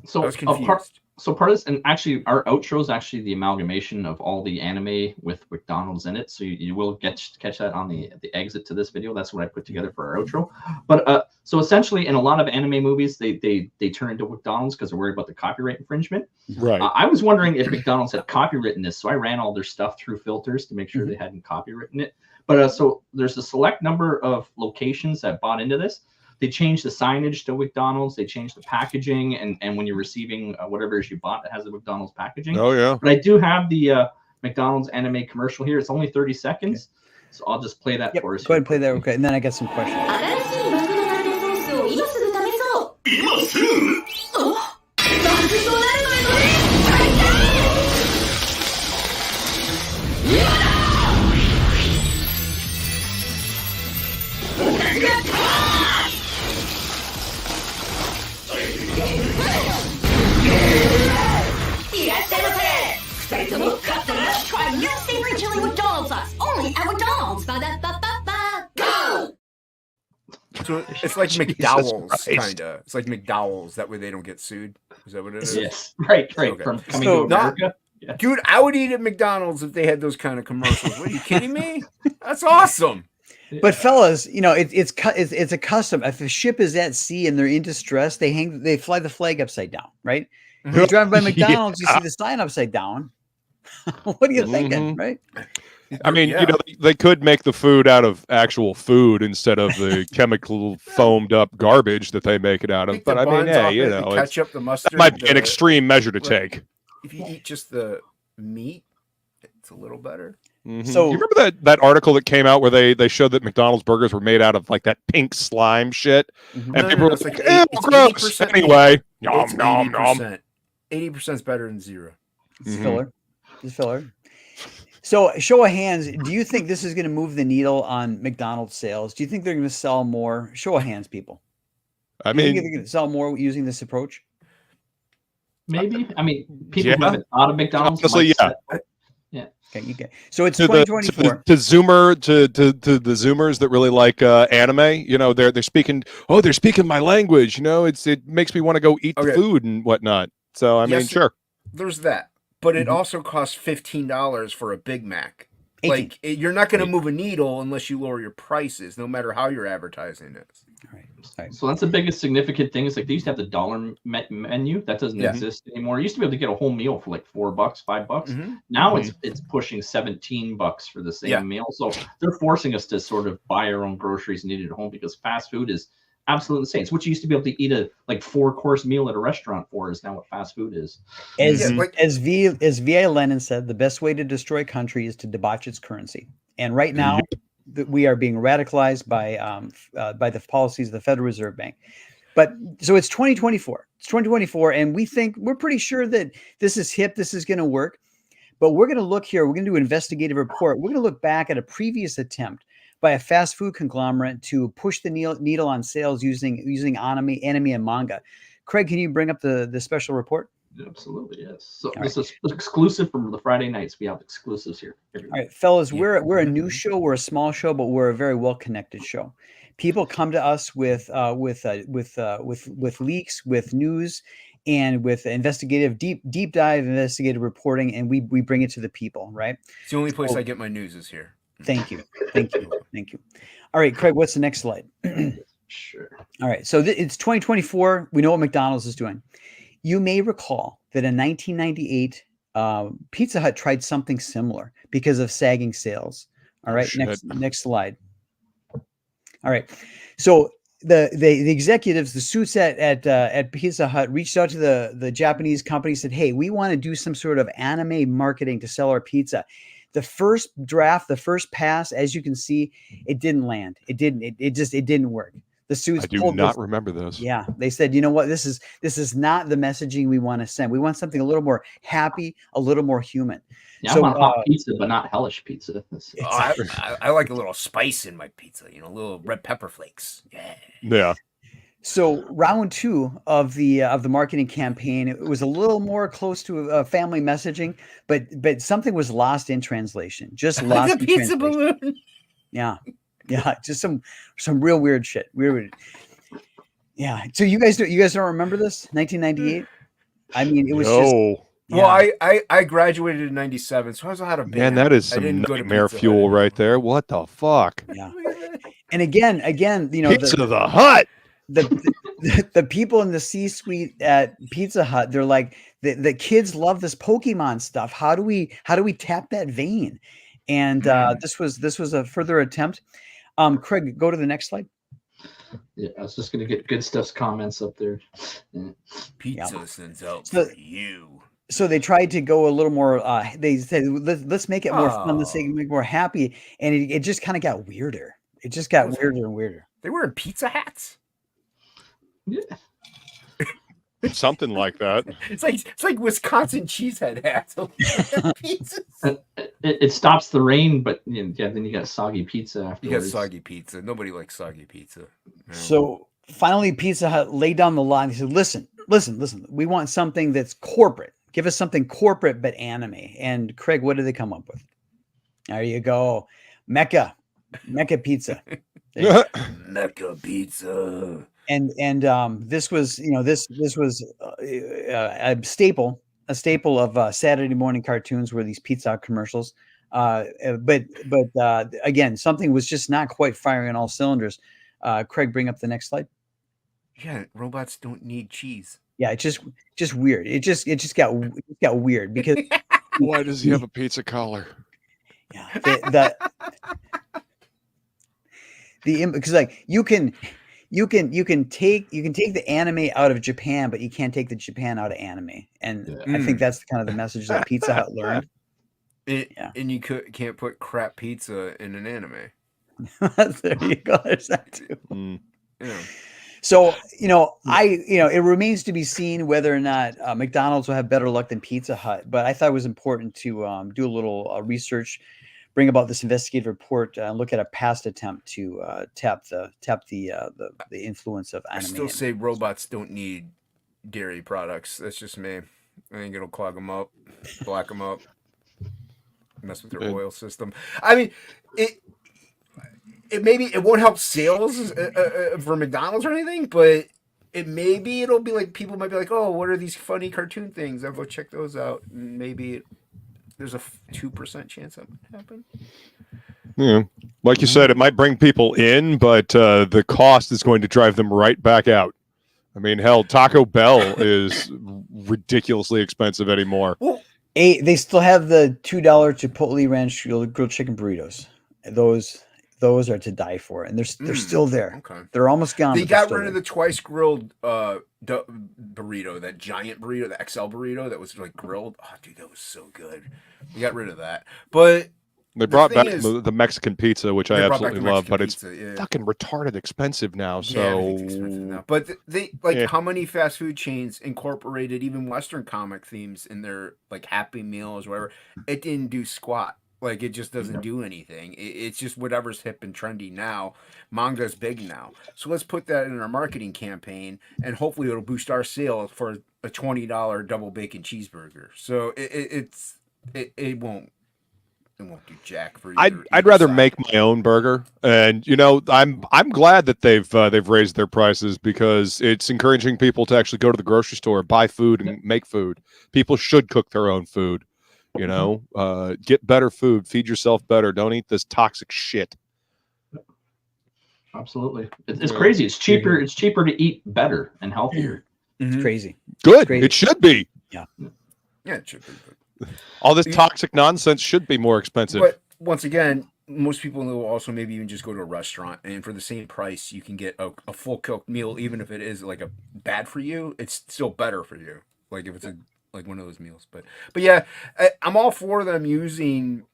So I was a confused. part of this, and actually our outro is actually the amalgamation of all the anime with McDonald's in it. So you will catch that on the exit to this video. That's what I put together for our outro. But so essentially, in a lot of anime movies, they turn into McDonald's because they're worried about the copyright infringement. Right. I was wondering if McDonald's had copywritten this, so I ran all their stuff through filters to make sure they hadn't copywritten it. But so there's a select number of locations that bought into this. They changed the signage to McDonald's. They changed the packaging, and when you're receiving whatever it is you bought, it has the McDonald's packaging. Oh yeah. But I do have the McDonald's anime commercial here. It's only 30 seconds, so I'll just play that Yep, for us. go ahead and play that, okay, and then I got some questions. 新しいマクドナルドソースを今すぐ試そう今すぐおマクドナルドへ乗れ最強やだいらっしゃいませ二人とも勝ったら Try new savory chili McDonald's sauce only at McDonald's. Ba-da-ba-ba-ba. Go! So it's like McDowell's, Christ. kind of. It's like McDowell's. That way they don't get sued. Is that what it is? Yes, right. Okay. From coming So- to America. Yeah. Dude, I would eat at McDonald's if they had those kind of commercials. What, are you kidding me? That's awesome. But fellas, you know, it's a custom. If a ship is at sea and they're in distress, they fly the flag upside down, right? If you drive by McDonald's, you see the sign upside down. What are you thinking, right? I mean, Yeah. you know, they could make the food out of actual food instead of the chemical foamed up garbage that they make it out of. Take But the I mean, buns off hey, you it, know, the it's, ketchup, the mustard. that might be an the- extreme measure to Right. take. If you eat just the meat, it's a little better. Mhm. So- you remember that article that came out where they showed that McDonald's burgers were made out of like that pink slime shit, Mhm. and No, people no, were it's like, like "Ew, it's gross." 80% Anyway, nom It's nom nom. 80%. 80% is better than zero. It's Mhm. filler. It's filler. So, show of hands, do you think this is going to move the needle on McDonald's sales? Do you think they're going to sell more? Show of hands, people. I Do you think mean, they're going to sell more using this approach? Maybe. I mean, people Yeah. who haven't thought of McDonald's. Honestly, might yeah. say- Okay, okay. So it's to the 2024. to Zoomer to the Zoomers that really like anime, you know, they're speaking. Oh, they're speaking my language. You know, it makes me want to go eat the Okay. food and whatnot. So I mean, Yes, sure. There's that. But it Mhm. also costs $15 for a Big Mac. 18. Like, you're not going to move a needle unless you lower your prices, no matter how you're advertising it. All right. So that's the biggest significant thing. Is like they used to have the dollar menu that doesn't Yeah. exist anymore. You used to be able to get a whole meal for like $4, $5. Mhm. Now it's pushing $17 for the same Yeah. meal. So they're forcing us to sort of buy our own groceries and eat it at home because fast food is absolutely insane. It's what you used to be able to eat a like 4-course meal at a restaurant for is now what fast food is. As Yeah, like- as V.I. Lenin said, the best way to destroy a country is to debauch its currency. And right now, we are being radicalized by the policies of the Federal Reserve Bank. But so it's 2024. It's 2024, and we're pretty sure that this is hip. This is going to work. But we're going to look here. We're going to do an investigative report. We're going to look back at a previous attempt by a fast food conglomerate to push the needle on sales using anime and manga. Craig, can you bring up the special report? Absolutely, yes. So All this is exclusive from the Friday nights. We have exclusives here. All right, fellas, Yeah. we're a new show. We're a small show, but we're a very well connected show. People come to us with leaks, with news, and with investigative deep dive investigative reporting, and we bring it to the people. Right? It's the only place Oh. I get my news is here. Thank you. All right, Craig, what's the next slide? Sure. All right, so it's 2024. We know what McDonald's is doing. You may recall that in 1998, Pizza Hut tried something similar because of sagging sales. All right, shit. next slide. All right, so the executives, the suits at Pizza Hut reached out to the Japanese company, said, "Hey, we want to do some sort of anime marketing to sell our pizza." The first draft, the first pass, as you can see, it didn't land. It didn't work. The suits I do pulled not this. remember this. Yeah, they said, you know what? This is not the messaging we want to send. We want something a little more happy, a little more human. Yeah, So, I want hot pizza, but not hellish pizza. I like a little spice in my pizza, you know, little red pepper flakes. Yeah. Yeah. So round 2 of the marketing campaign, it was a little more close to family messaging, but something was lost in translation. Just lost The in pizza translation. balloon. Yeah, just some real weird shit. Weird. Yeah. So you guys don't remember this? 1998. I mean, it was just. No. Well, I graduated in '97, so I was out of band. Man, that is I some didn't go to nightmare Pizza Hut fuel anymore. right there. What the fuck? Yeah. And again, you know, Pizza the Hut. the people in the C-suite at Pizza Hut, they're like, the kids love this Pokemon stuff. How do we tap that vein? And this was a further attempt. Craig, go to the next slide. Yeah, I was just gonna get good stuff's comments up there. Yeah. Pizza sends out So- for you. So they tried to go a little more. They said, let's make it more fun. Let's Oh. make it more happy. And it just kind of got weirder. It just got weirder and weirder. They were in pizza hats. Yeah. Something like that. It's like Wisconsin cheesehead hats. Pizzas. It stops the rain, but then you got soggy pizza afterwards. You got soggy pizza. Nobody likes soggy pizza. No. So finally, Pizza Hut laid down the line. He said, listen. We want something that's corporate. Give us something corporate but anime. And Craig, what did they come up with? There you go. Mecca Pizza. Mecca pizza. And this was, you know, this was a staple of Saturday morning cartoons were these Pizza Hut commercials. But again, something was just not quite firing on all cylinders. Craig, bring up the next slide. Yeah, robots don't need cheese. Yeah, it's just weird. It just got weird because Why does he have a pizza collar? yeah, because like you can take the anime out of Japan, but you can't take the Japan out of anime. And I think that's kind of the message that Pizza Hut learned. And you can't put crap pizza in an anime. There you go. There's that too. Yeah. So, it remains to be seen whether or not McDonald's will have better luck than Pizza Hut. But I thought it was important to do a little research, bring about this investigative report, and look at a past attempt to tap the influence of anime. I still say robots don't need dairy products. That's just me. I think it'll clog them up, black them up, mess with their oil system. I mean, it won't help sales for McDonald's or anything, but it'll be like people might be like, oh, what are these funny cartoon things? I'll go check those out. And maybe there's a 2% chance that would happen. Yeah, like you said, it might bring people in, but the cost is going to drive them right back out. I mean, hell, Taco Bell is ridiculously expensive anymore. Well, they still have the $2 Chipotle Ranch grilled chicken burritos. Those are to die for, and they're still there. Okay. They're almost gone. They got rid of the twice grilled burrito, that giant burrito, the XL burrito that was like grilled. Oh, dude, that was so good. They got rid of that, but they brought back the Mexican pizza, which I absolutely love, but it's fucking retarded expensive now. So, expensive now. But how many fast food chains incorporated even Western comic themes in their like Happy Meals or whatever? It didn't do squat. Like, it just doesn't do anything. It's just whatever's hip and trendy now. Manga's big now. So let's put that in our marketing campaign, and hopefully it'll boost our sales for a $20 double bacon cheeseburger. So it won't do jack for you. I'd rather make my own burger, and I'm glad that they've raised their prices because it's encouraging people to actually go to the grocery store, buy food, and make food. People should cook their own food. Get better food, feed yourself better. Don't eat this toxic shit. Absolutely. It's crazy. It's cheaper. It's cheaper to eat better and healthier. It's crazy. Good. Crazy. It should be. Yeah, it should be. All this toxic nonsense should be more expensive. But once again, most people will also maybe even just go to a restaurant, and for the same price, you can get a full cooked meal, even if it is like a bad for you. It's still better for you. Like if it's like one of those meals, but yeah, I'm all for them using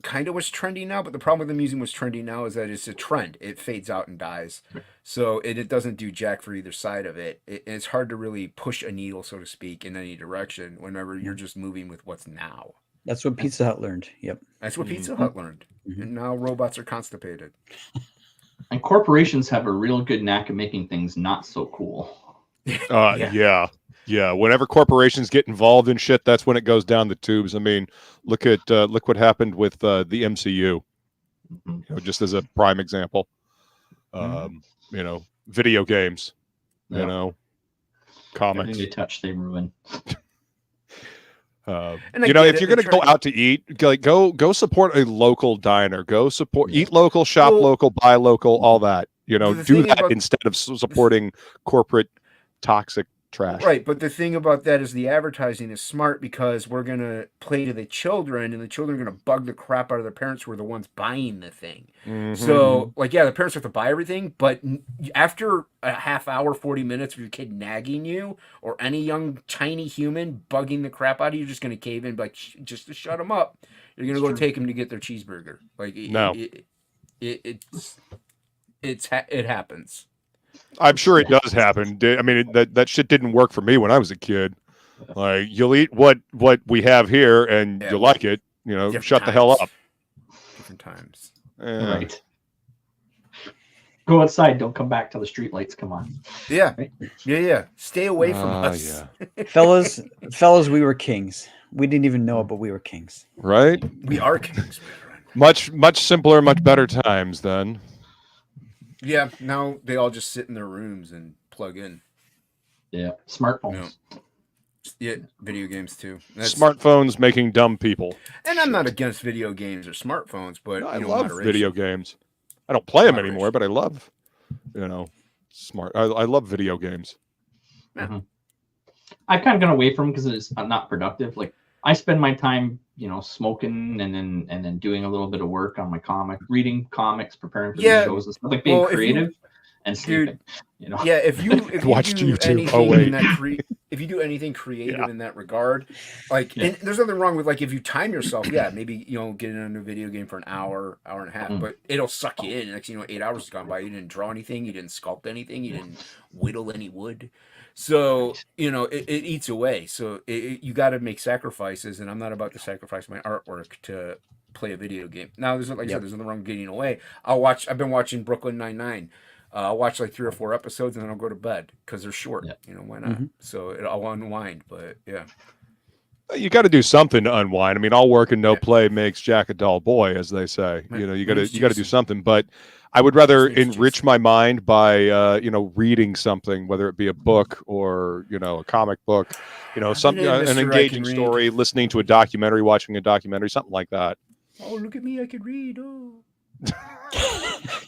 kind of what's trending now, but the problem with them using what's trending now is that it's a trend. It fades out and dies. So it doesn't do jack for either side of it. It's hard to really push a needle, so to speak, in any direction whenever you're just moving with what's now. That's what Pizza Hut learned. Yep. That's what Pizza Hut learned. And now robots are constipated. And corporations have a real good knack of making things not so cool. Yeah. Whenever corporations get involved in shit, that's when it goes down the tubes. I mean, look what happened with the MCU. Just as a prime example. Video games. Comics. Everything they touch, they ruin. If you're going to go out to eat, go support a local diner. Go support, eat local, shop local, buy local, all that. Do that instead of supporting corporate toxic trash. Right, but the thing about that is the advertising is smart because we're going to play to the children, and the children are going to bug the crap out of their parents who are the ones buying the thing. So, the parents have to buy everything, but after a half hour, 40 minutes of your kid nagging you, or any young, tiny human bugging the crap out of you, you're just going to cave in, like, just to shut them up. You're going to go take them to get their cheeseburger. It happens. I'm sure it does happen. I mean, that shit didn't work for me when I was a kid. Like, you'll eat what we have here, and you like it. Shut the hell up. Different times. Right. Go outside. Don't come back till the street lights come on. Yeah. Right? Yeah. Stay away from us. Yeah. fellas, we were kings. We didn't even know it, but we were kings. Right? We are kings. Much simpler, much better times then. Yeah, now they all just sit in their rooms and plug in. Yeah, smartphones. Yeah, video games too. Smartphones making dumb people. And I'm not against video games or smartphones, but I love video games. I don't play them anymore, but I love, I love video games. Yeah. I've kind of gone away from them because it's not productive. Like, I spend my time, smoking and then doing a little bit of work on my reading comics, preparing for the shows and stuff, like being creative and sleeping. Yeah, if you watch do YouTube. If you do anything creative in that regard, and there's nothing wrong with, like, if you time yourself, maybe get into a video game for an hour and a half, but it'll suck you in. Next thing you know, 8 hours has gone by. You didn't draw anything, you didn't sculpt anything, you didn't whittle any wood. So, it eats away. So you got to make sacrifices, and I'm not about to sacrifice my artwork to play a video game. Now, there's there's nothing wrong with getting away. I've been watching Brooklyn Nine-Nine. I'll watch like 3 or 4 episodes, and then I'll go to bed because they're short. Why not? So I'll unwind, but yeah. You got to do something to unwind. I mean, all work and no play makes Jack a dull boy, as they say. You got to do something. But I would rather enrich my mind by reading something, whether it be a book or a comic book, something an engaging story, listening to a documentary, watching a documentary, something like that. Oh, look at me! I can read. Oh.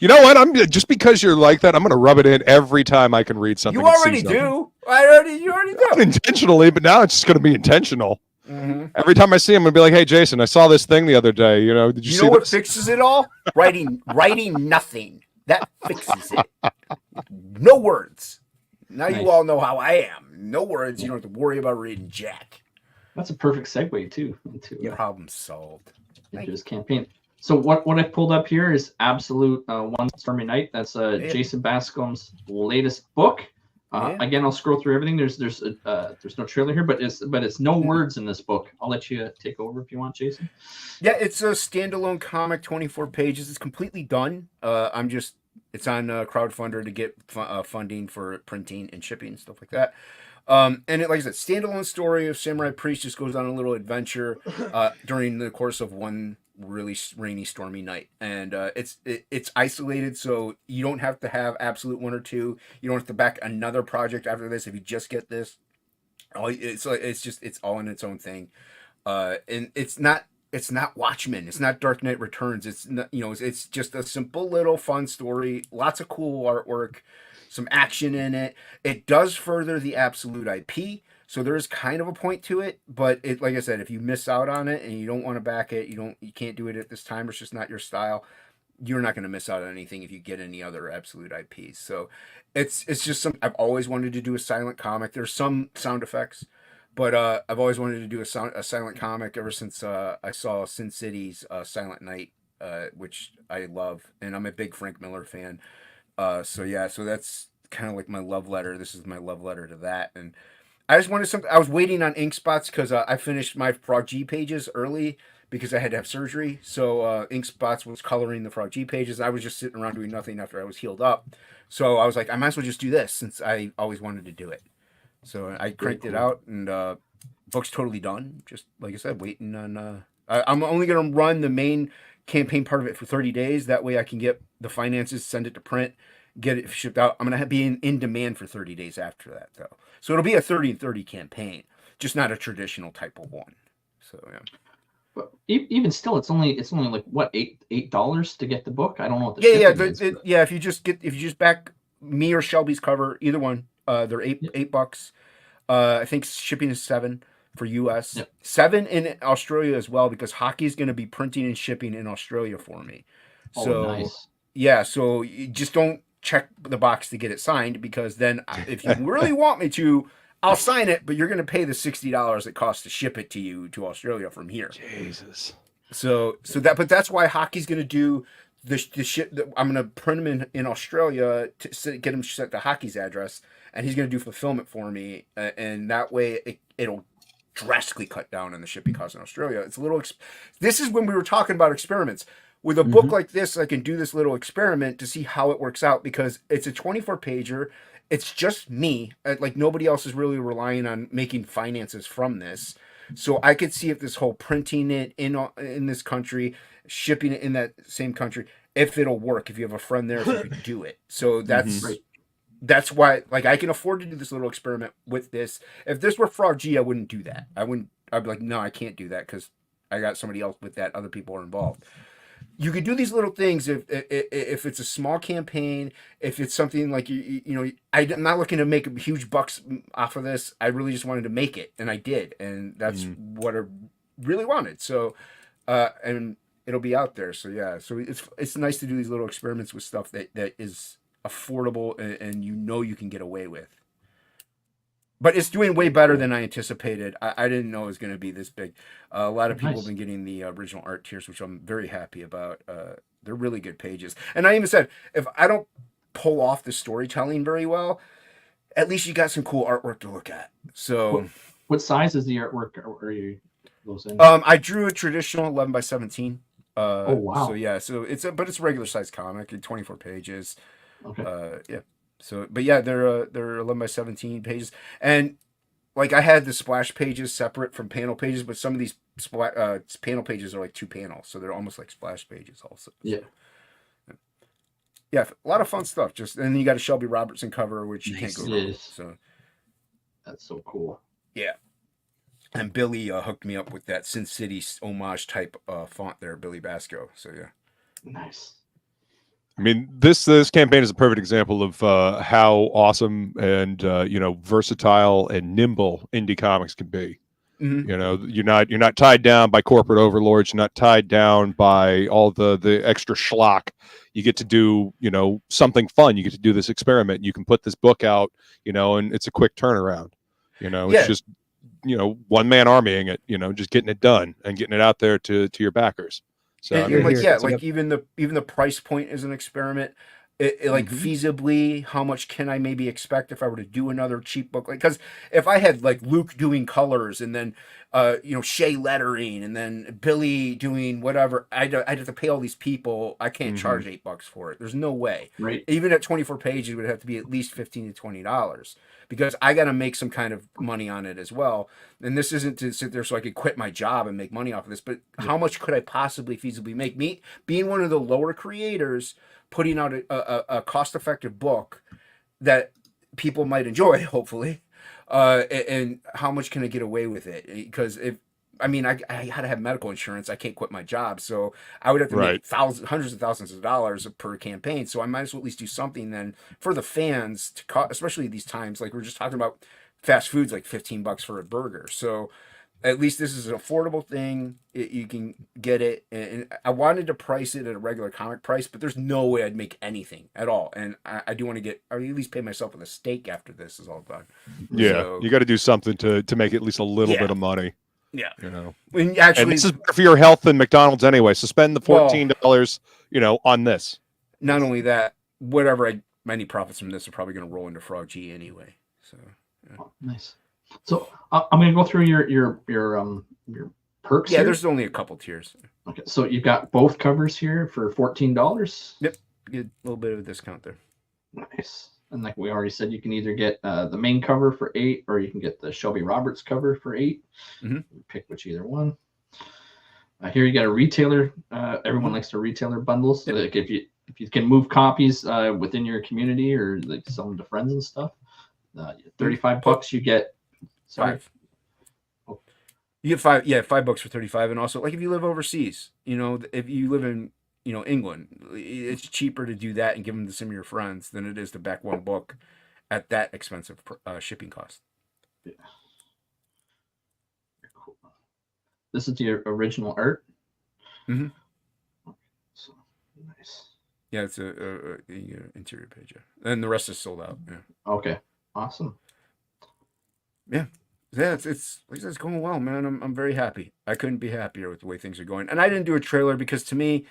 You know what? I'm just because you're like that, I'm going to rub it in every time I can read something. You already do. You already do. Not intentionally, but now it's just going to be intentional. Every time I see him, I'm going to be like, "Hey, Jason, I saw this thing the other day. Did you see what this?" fixes it all? Writing nothing. That fixes it. No words. Now you all know how I am. No words. You don't have to worry about reading jack. That's a perfect segue too into problem solved. Into this campaign. So what I pulled up here is Absolute One Stormy Night. That's Jason Bascom's latest book. Again, I'll scroll through everything. There's no trailer here, but it's no words in this book. I'll let you take over if you want, Jason. Yeah, it's a standalone comic, 24 pages. It's completely done. It's on crowdfunder to get funding for printing and shipping and stuff like that. And like I said, standalone story of Samurai Priest just goes on a little adventure during the course of one really rainy, stormy night, and it's isolated, so you don't have to have Absolute 1 or 2. You don't have to back another project after this. If you just get this, it's all in its own thing, and it's not Watchmen, it's not Dark Knight Returns. It's not, it's just a simple little fun story. Lots of cool artwork, some action in it. It does further the Absolute IP. So there is kind of a point to it, but like I said, if you miss out on it and you don't want to back it, you can't do it at this time, or it's just not your style, you're not going to miss out on anything if you get any other Absolute IPs. So it's just I've always wanted to do a silent comic. There's some sound effects. But I've always wanted to do a silent comic ever since I saw Sin City's Silent Night, which I love, and I'm a big Frank Miller fan. So yeah, so that's kind of like my love letter. This is my love letter to that, and I just wanted something. I was waiting on ink spots because I finished my Frog G pages early because I had to have surgery. So ink spots was coloring the Frog G pages. I was just sitting around doing nothing after I was healed up. So I was like, I might as well just do this since I always wanted to do it. So I cranked it out, and book's totally done. Just like I said, waiting on. I'm only gonna run the main campaign part of it for 30 days. That way I can get the finances, send it to print, get it shipped out. I'm gonna be in demand for 30 days after that, though. So it'll be a 30-30 campaign, just not a traditional type of one. So yeah. But even still, it's only like what, $8 to get the book. I don't know what the Yeah, shipping is, yeah. If you just back me or Shelby's cover, either one, they're $8. I think shipping is $7 for US. Yep. $7 in Australia as well, because hockey's going to be printing and shipping in Australia for me. So nice. yeah, so you just don't check the box to get it signed, because then if you really want me to, I'll sign it, but you're going to pay the $60 it costs to ship it to you to Australia from here. Jesus. But that's why hockey's going to do the shit. I'm going to print them in Australia to get them sent to hockey's address, and he's going to do fulfillment for me, and that way it'll drastically cut down on the shipping costs in Australia. It's a little. This is when we were talking about experiments. With a book like this, I can do this little experiment to see how it works out, because it's a 24-pager. It's just me. Like, nobody else is really relying on making finances from this. So I could see if this whole printing it in this country, shipping it in that same country, if it'll work. If you have a friend there, if you could do it. So that's why, like, I can afford to do this little experiment with this. If this were Frog G, I wouldn't do that. I'd be like, no, I can't do that because I got somebody else with that. Other people are involved. You could do these little things if it's a small campaign, if it's something like, I'm not looking to make huge bucks off of this. I really just wanted to make it, and I did, and that's what I really wanted. So, and it'll be out there. So yeah, so it's nice to do these little experiments with stuff that is affordable and you can get away with. But it's doing way better than I anticipated. I didn't know it was going to be this big. A lot of people have been getting the original art tiers, which I'm very happy about. They're really good pages. And I even said, if I don't pull off the storytelling very well, at least you got some cool artwork to look at. So, what size is the artwork? Are you those in? I drew a traditional 11x17. Oh wow! So yeah, it's a regular size comic, 24 pages. Okay. Yeah. So, but yeah, they're 11x17 pages, and like I had the splash pages separate from panel pages, but some of these panel pages are like 2 panels, so they're almost like splash pages also. Yeah. Yeah, a lot of fun stuff. And then you got a Shelby Robertson cover, which you can't go wrong with. So that's so cool. Yeah. And Billy hooked me up with that Sin City homage type font there, Billy Basco. So yeah. Nice. I mean, this campaign is a perfect example of how awesome and versatile and nimble indie comics can be. Mm-hmm. You're not tied down by corporate overlords. You're not tied down by all the extra schlock. You get to do something fun. You get to do this experiment. You can put this book out, and it's a quick turnaround. It's just one man armying it. Just getting it done and getting it out there to your backers. So even the price point is an experiment. Feasibly, how much can I maybe expect if I were to do another cheap book? Because if I had like Luke doing colors and then Shay lettering and then Billy doing whatever, I'd have to pay all these people. I can't charge $8 for it. There's no way. Right. Even at 24 pages, it would have to be at least $15 to $20 because I got to make some kind of money on it as well. And this isn't to sit there so I could quit my job and make money off of this, but how much could I possibly feasibly make? Me being one of the lower creators, putting out a cost-effective book that people might enjoy, hopefully, and how much can I get away with it? Because I had to have medical insurance. I can't quit my job, so I would have to make hundreds of thousands of dollars per campaign. So I might as well at least do something then for the fans, especially these times. Like we're just talking about fast foods, like $15 for a burger. So at least this is an affordable thing. You can get it, and I wanted to price it at a regular comic price, but there's no way I'd make anything at all. And I do want to I at least pay myself with a steak after this is all done. Yeah, So, you got to do something to make at least a little bit of money. yeah. You know, When actually, and this is better for your health than McDonald's anyway. So spend the $14, on this. not only that, whatever any profits from this are probably going to roll into Frog G anyway. So Oh, nice. So I'm going to go through your perks. yeah, here. there's only a couple tiers. Okay, so you've got both covers here for $14. Yep, get a little bit of a discount there. Nice. And like we already said, you can either get the main cover for $8, or you can get the Shelby Roberts cover for $8. Mhm. Pick either one. Here you got a retailer. Everyone likes to retailer bundles. So like if you can move copies within your community or like sell them to friends and stuff, $35 you get. Sorry. 5. You get 5, yeah, $5 for 35, and also like if you live overseas, if you live in England, it's cheaper to do that and give them to some of your friends than it is to back one book at that expensive shipping cost. Yeah. Cool. This is the original art. Mm-hmm. So nice. Yeah, it's a interior page, yeah. And the rest is sold out. Yeah. Okay. Awesome. Yeah, it's like I said, it's going well, man. I'm very happy. I couldn't be happier with the way things are going. And I didn't do a trailer because to me,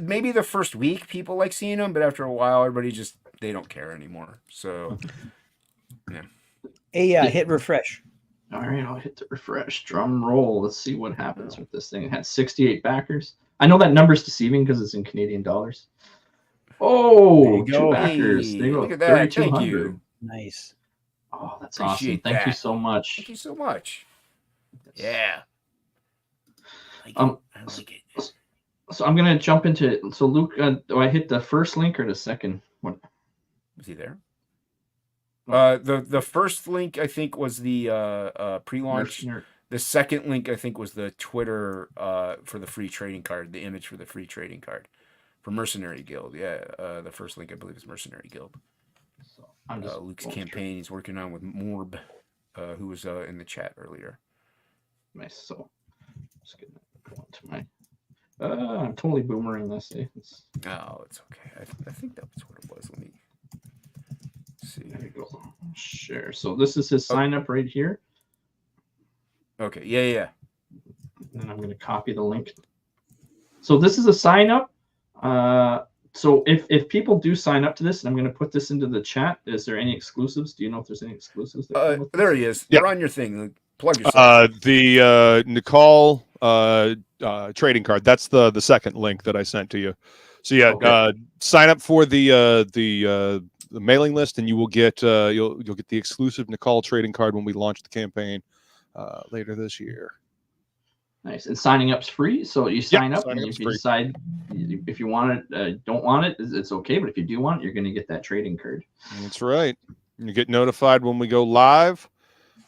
maybe the first week people like seeing them, but after a while, everybody they don't care anymore. So, yeah. Hit refresh. All right, I'll hit the refresh. Drum roll. Let's see what happens with this thing. It had 68 backers. I know that number's deceiving because it's in Canadian dollars. Oh, There you go. 2 backers. Hey, there you go. look at that. Thank 3,200. you. Nice. Oh, that's awesome. Appreciate Thank you that. so much. Thank you so much. Yeah. I like it. So I'm gonna jump into it. So Luke, do I hit the first link or the second one? Is he there? The first link I think was the pre-launch. The second link I think was the Twitter for the free trading card, the image for the free trading card for Mercenary Guild. Yeah, the first link I believe is Mercenary Guild. So I'm just Luke's campaign he's working on with Morb, who was in the chat earlier. Nice. So just getting going to my. I'm totally boomering this. Oh, it's okay. I think that was what it was. Let me see. There we go. Share. So this is his sign up right here. Okay. Yeah. And I'm going to copy the link. So this is a sign up. So if people do sign up to this, and I'm going to put this into the chat. Is there any exclusives? Do you know if there's any exclusives? There he is. Yeah. They're on your thing. Plug yourself. The Nicole trading card. That's the second link that I sent to you. So yeah, Okay. sign up for the mailing list, and you will get you'll get the exclusive Nicole trading card when we launch the campaign later this year. Nice. And signing up's free. So you sign up, and signing if up's you free. decide if you want it, don't want it, it's okay. But if you do want it, you're going to get that trading card. That's right. You get notified when we go live,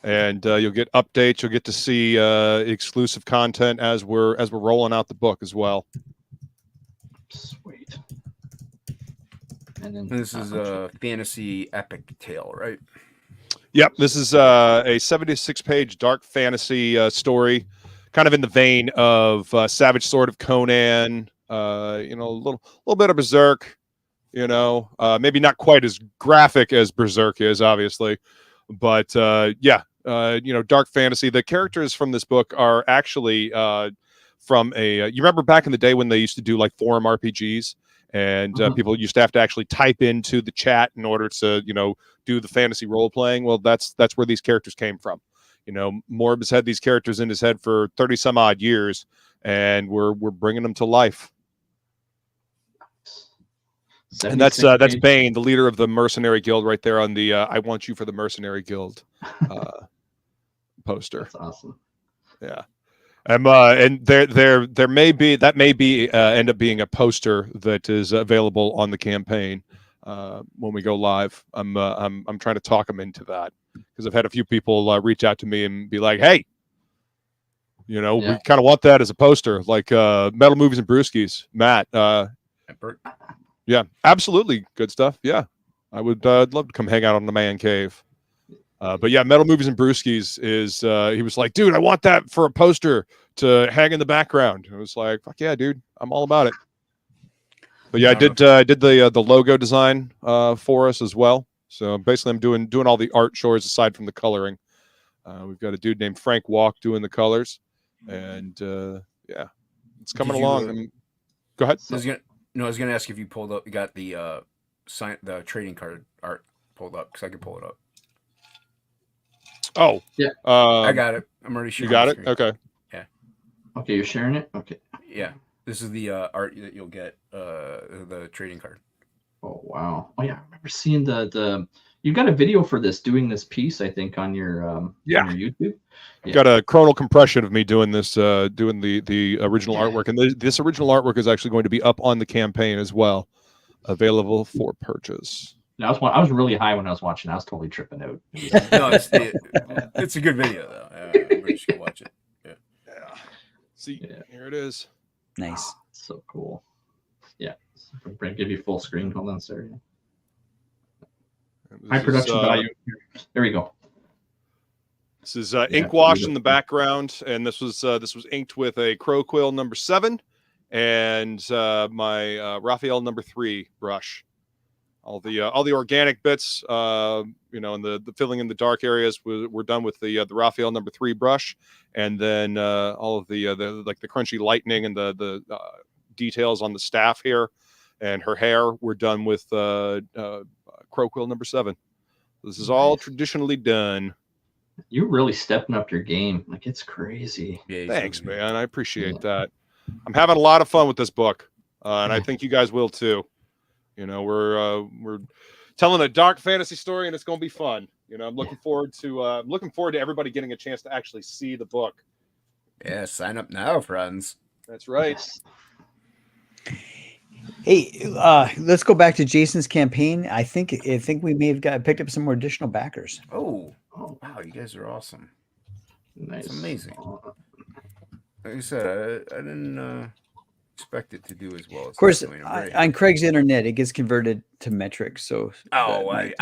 and you'll get updates. You'll get to see exclusive content as we're rolling out the book as well. Sweet. And then This is a fantasy epic tale, right? Yep, this is a 76-page dark fantasy story, kind of in the vein of Savage Sword of Conan. A little bit of Berserk. Maybe not quite as graphic as Berserk is, obviously, but dark fantasy. The characters from this book are actually from you remember back in the day when they used to do like forum RPGs, and people used to have to actually type into the chat in order to do the fantasy role playing. Well, that's where these characters came from. Morb has had these characters in his head for 30 some odd years, and we're bringing them to life. And that's Bane, the leader of the Mercenary Guild, right there on the "I want you for the Mercenary Guild" poster. That's awesome. Yeah, and there may be end up being a poster that is available on the campaign when we go live. I'm trying to talk them into that because I've had a few people reach out to me and be like, "Hey, we kind of want that as a poster, like Metal Movies and Brewskis." Matt, yeah, absolutely, good stuff. Yeah, I would love to come hang out on the man cave. But yeah, Metal Movies and Brewskis is he was like, dude, I want that for a poster to hang in the background. I was like, fuck yeah, dude, I'm all about it. But yeah, I did the logo design for us as well. So basically, I'm doing all the art chores aside from the coloring. We've got a dude named Frank Walk doing the colors, and yeah, it's coming along. Go ahead. I was gonna ask if you pulled up. You got the trading card art pulled up because I could pull it up. Oh yeah, I got it. I'm already sharing. You got it. Okay. Yeah. Okay, you're sharing it. Okay. Yeah, this is the art that you'll get. The trading card. Oh wow! Oh yeah, I remember seeing the. You got a video for this, doing this piece, I think, on your on your YouTube. Yeah. Got a chronal compression of me doing this, doing the original artwork, and this original artwork is actually going to be up on the campaign as well, available for purchase. I was really high when I was watching. I was totally tripping out. No, it's a good video though. Everybody should go watch it. Yeah. See, here it is. Nice. So cool. Yeah. Give you full screen. Hold on, sorry. High production value. There we go. This is ink wash in the background, and this was inked with a Crow Quill number 7 and my Raphael number 3 brush. All the organic bits, and the filling in the dark areas were done with the Raphael number 3 brush, and then all of the crunchy lightning and the details on the staff here and her hair were done with Crow Quill number 7. This is all traditionally done. You're really stepping up your game. Like, it's crazy. Yeah, thanks, man. I appreciate that. I'm having a lot of fun with this book, and I think you guys will too. We're telling a dark fantasy story, and it's going to be fun. I'm looking forward to everybody getting a chance to actually see the book. Yeah, sign up now, friends. That's right. Yes. Hey, let's go back to Jason's campaign. I think we may have picked up some more additional backers. Oh, wow, you guys are awesome. Nice. It's amazing. Like I said, I didn't expect it to do as well. Of course, on Craig's internet, it gets converted to metrics. So I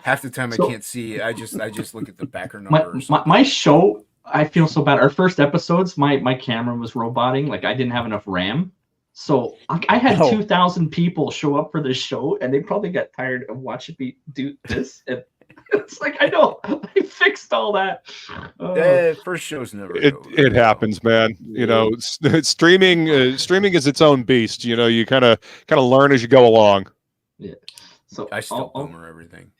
half the time I can't see. I just look at the backer numbers. My show, I feel so bad. Our first episodes, my camera was roboting. Like, I didn't have enough RAM. So I had 2,000 people show up for this show, and they probably got tired of watching me do this. And it's like, I know, I fixed all that. First show's never. It happens, man. Streaming is its own beast. You kind of learn as you go along. Yeah. So I still boomer everything.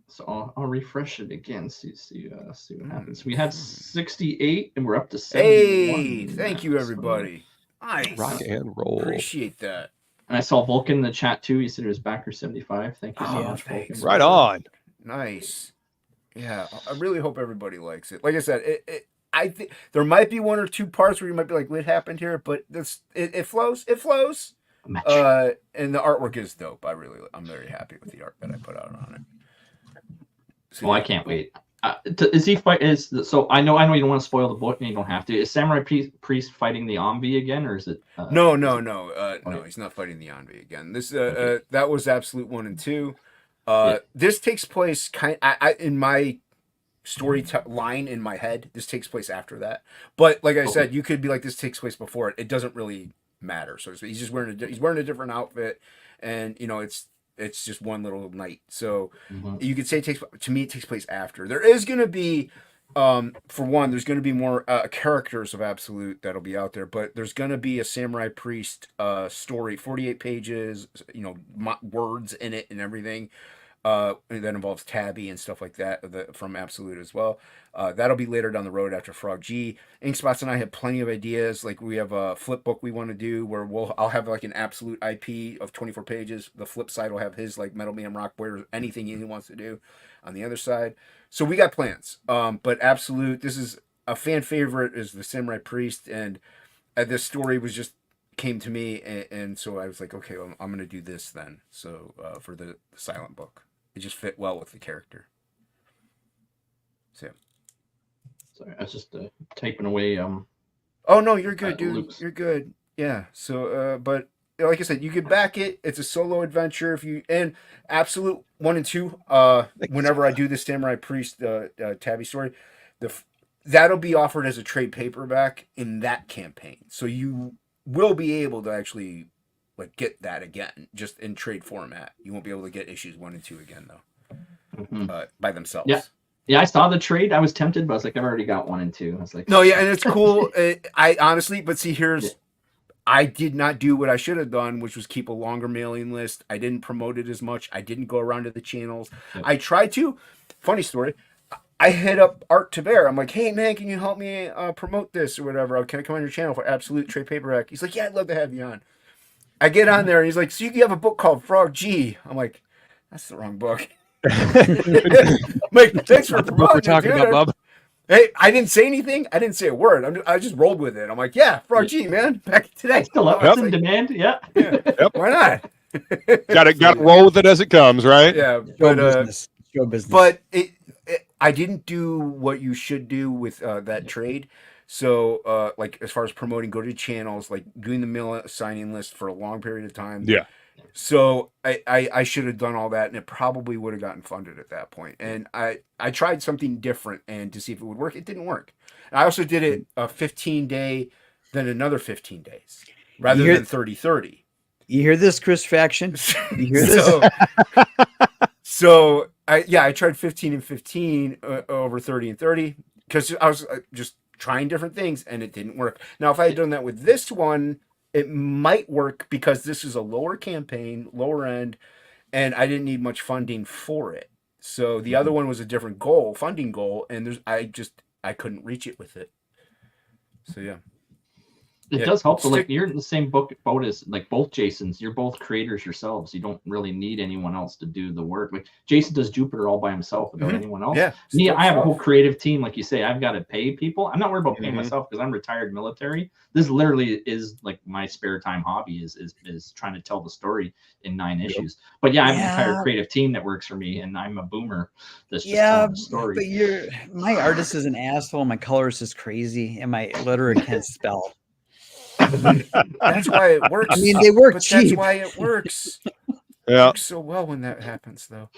So I'll refresh it again. See what happens. We had 68, and we're up to 71. Hey, thank you, everybody. Nice. Rock and roll. Appreciate that. And I saw Vulcan in the chat too. He said it was backer 75. Thank you so much, Vulcan. Right on. Nice. Yeah, I really hope everybody likes it. Like I said, I think there might be one or two parts where you might be like, "What happened here?" But it flows. It flows. And the artwork is dope. I'm very happy with the art that I put out on it. So, I can't wait. Is he fight? So I know you don't want to spoil the book, and you don't have to. Is Samurai Priest fighting the Ombi again, or is it? No. No, he's not fighting the Ombi again. This that was Absolute 1 and 2. This takes place in my story line in my head. This takes place after that. But like I said, you could be like, this takes place before it. It doesn't really matter. So he's just wearing a different outfit, and it's just one little night. So you could say it takes place after. There is going to be, for one, there's going to be more characters of Absolute that'll be out there, but there's going to be a Samurai Priest story, 48 pages, words in it and everything. That involves Tabby and stuff like that from Absolute as well. That'll be later down the road after Frog G. Inkspots and I have plenty of ideas. Like, we have a flip book we want to do where I'll have like an Absolute IP of 24 pages. The flip side will have his like Metal Man, Rock Boy, or anything he wants to do on the other side. So we got plans. But Absolute, this is a fan favorite, is the Samurai Priest, and this story came to me, and so I was like, okay, well, I'm going to do this then. So for the silent book, it just fit well with the character. So. Sorry, I was just typing away. Oh no, you're good, dude. Loops. You're good. Yeah. So, but like I said, you could back it. It's a solo adventure and Absolute 1 and 2. Whenever I do the Samurai Priest Tabby story, that'll be offered as a trade paperback in that campaign. So you will be able to actually like get that again, just in trade format. You won't be able to get issues 1 and 2 again though, by themselves. Yeah, I saw the trade. I was tempted, but I was like, I've already got 1 and 2. I was like, no, yeah, and it's cool. I honestly, but see, I did not do what I should have done, which was keep a longer mailing list. I didn't promote it as much. I didn't go around to the channels. Yep. I tried to. Funny story. I hit up Art Taver. I'm like, hey, man, can you help me promote this or whatever? Can I come on your channel for Absolute Trade Paperback? He's like, yeah, I'd love to have you on. I get on there, and he's like, so you have a book called Frog G. I'm like, that's the wrong book. Like, thanks for promoting we're talking about, Bob. Hey, I didn't say anything. I didn't say a word. I just rolled with it. I'm like, yeah, Frog G, man, back today. Still up. It's in demand. Yeah. Yep. Why not? Got to roll with it as it comes, right? Yeah, Show business. But I didn't do what you should do with that trade. So, like as far as promoting, go to channels, like doing the mail signing list for a long period of time. Yeah. So I should have done all that, and it probably would have gotten funded at that point. And I tried something different and to see if it would work. It didn't work. And I also did it a 15-day, then another 15 days, rather than 30-30. You hear this, Chris Faction? You hear this? So I tried 15 and 15 over 30 and 30 because I was just trying different things, and it didn't work. Now, if I had done that with this one, it might work because this is a lower campaign, lower end, and I didn't need much funding for it. So the other one was a different goal, funding goal, and I couldn't reach it with it. So yeah. It does help. Like you're in the same boat as like both Jasons. You're both creators yourselves. You don't really need anyone else to do the work. Like Jason does Jupiter all by himself without anyone else. Yeah. Me, I have a whole creative team. Like you say, I've got to pay people. I'm not worried about paying myself because I'm retired military. This literally is like my spare time hobby is trying to tell the story in 9 issues. But yeah, I have an entire creative team that works for me, and I'm a boomer that's just telling the story. But my artist is an asshole. My colorist is crazy, and my letterer can't spell. That's why it works. I mean, they work cheap. That's why it works. Yeah. It works so well when that happens, though.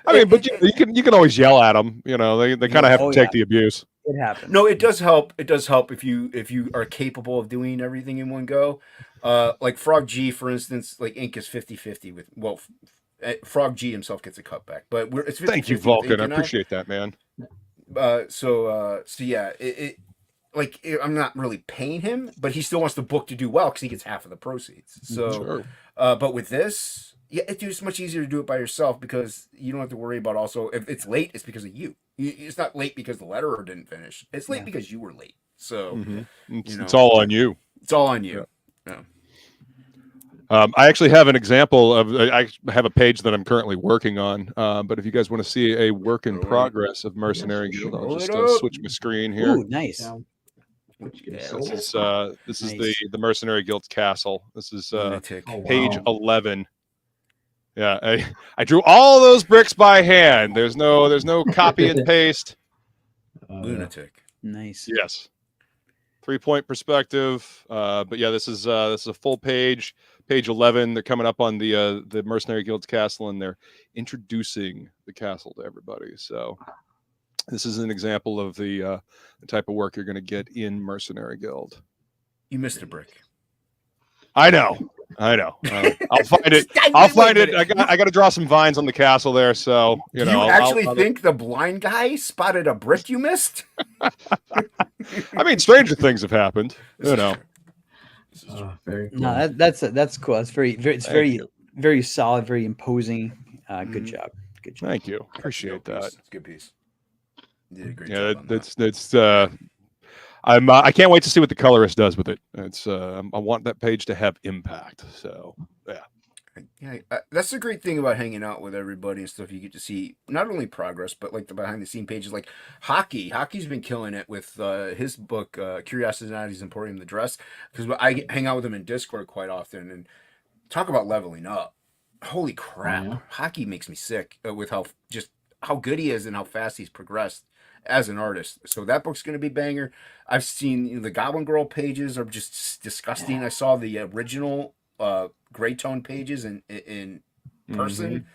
I mean, but you can always yell at them. You know, they kind of have to take the abuse. It happens. No, it does help. It does help if you are capable of doing everything in one go. Like Frog G, for instance, like ink is 50-50 with Frog G himself gets a cutback, but it's 50-50. Thank you, Vulcan. I appreciate that, man. So yeah, I'm not really paying him, but he still wants the book to do well because he gets half of the proceeds. So, sure. But with this, it's much easier to do it by yourself because you don't have to worry about also if it's late, it's because of you. It's not late because the letterer didn't finish. It's late because you were late. So it's all on you. It's all on you. Yeah. I actually have an example of. I have a page that I'm currently working on. But if you guys want to see a work in progress of Mercenary Guild, I'll just switch my screen here. Ooh, nice. This is the Mercenary Guild's castle. This is page 11. Yeah, I drew all those bricks by hand. There's no copy and paste. Lunatic. Nice. Yes. 3-point perspective. But yeah, this is a full page. Page 11. They're coming up on the Mercenary Guild's castle, and they're introducing the castle to everybody. So this is an example of the type of work you're going to get in Mercenary Guild. You missed a brick. I know. I'll find it. I'll find it. I got to draw some vines on the castle there. So Do you actually think the blind guy spotted a brick you missed? I mean, stranger things have happened. You know. Very cool. No, that's cool. That's very solid, very imposing. Good job. Good job. Thank you. Appreciate that. It's a good piece. You did a great job on that. That's I can't wait to see what the colorist does with it. It's I want that page to have impact. So yeah, that's the great thing about hanging out with everybody and stuff. You get to see not only progress, but like the behind the scene pages. Like Hockey's been killing it with his book Curiosities Emporium, the Dress, because I hang out with him in Discord quite often and talk about leveling up. Holy crap, Hockey makes me sick with how good he is and how fast he's progressed as an artist. So that book's going to be banger. I've seen the Goblin Girl pages are just disgusting. I saw the original gray tone pages in person.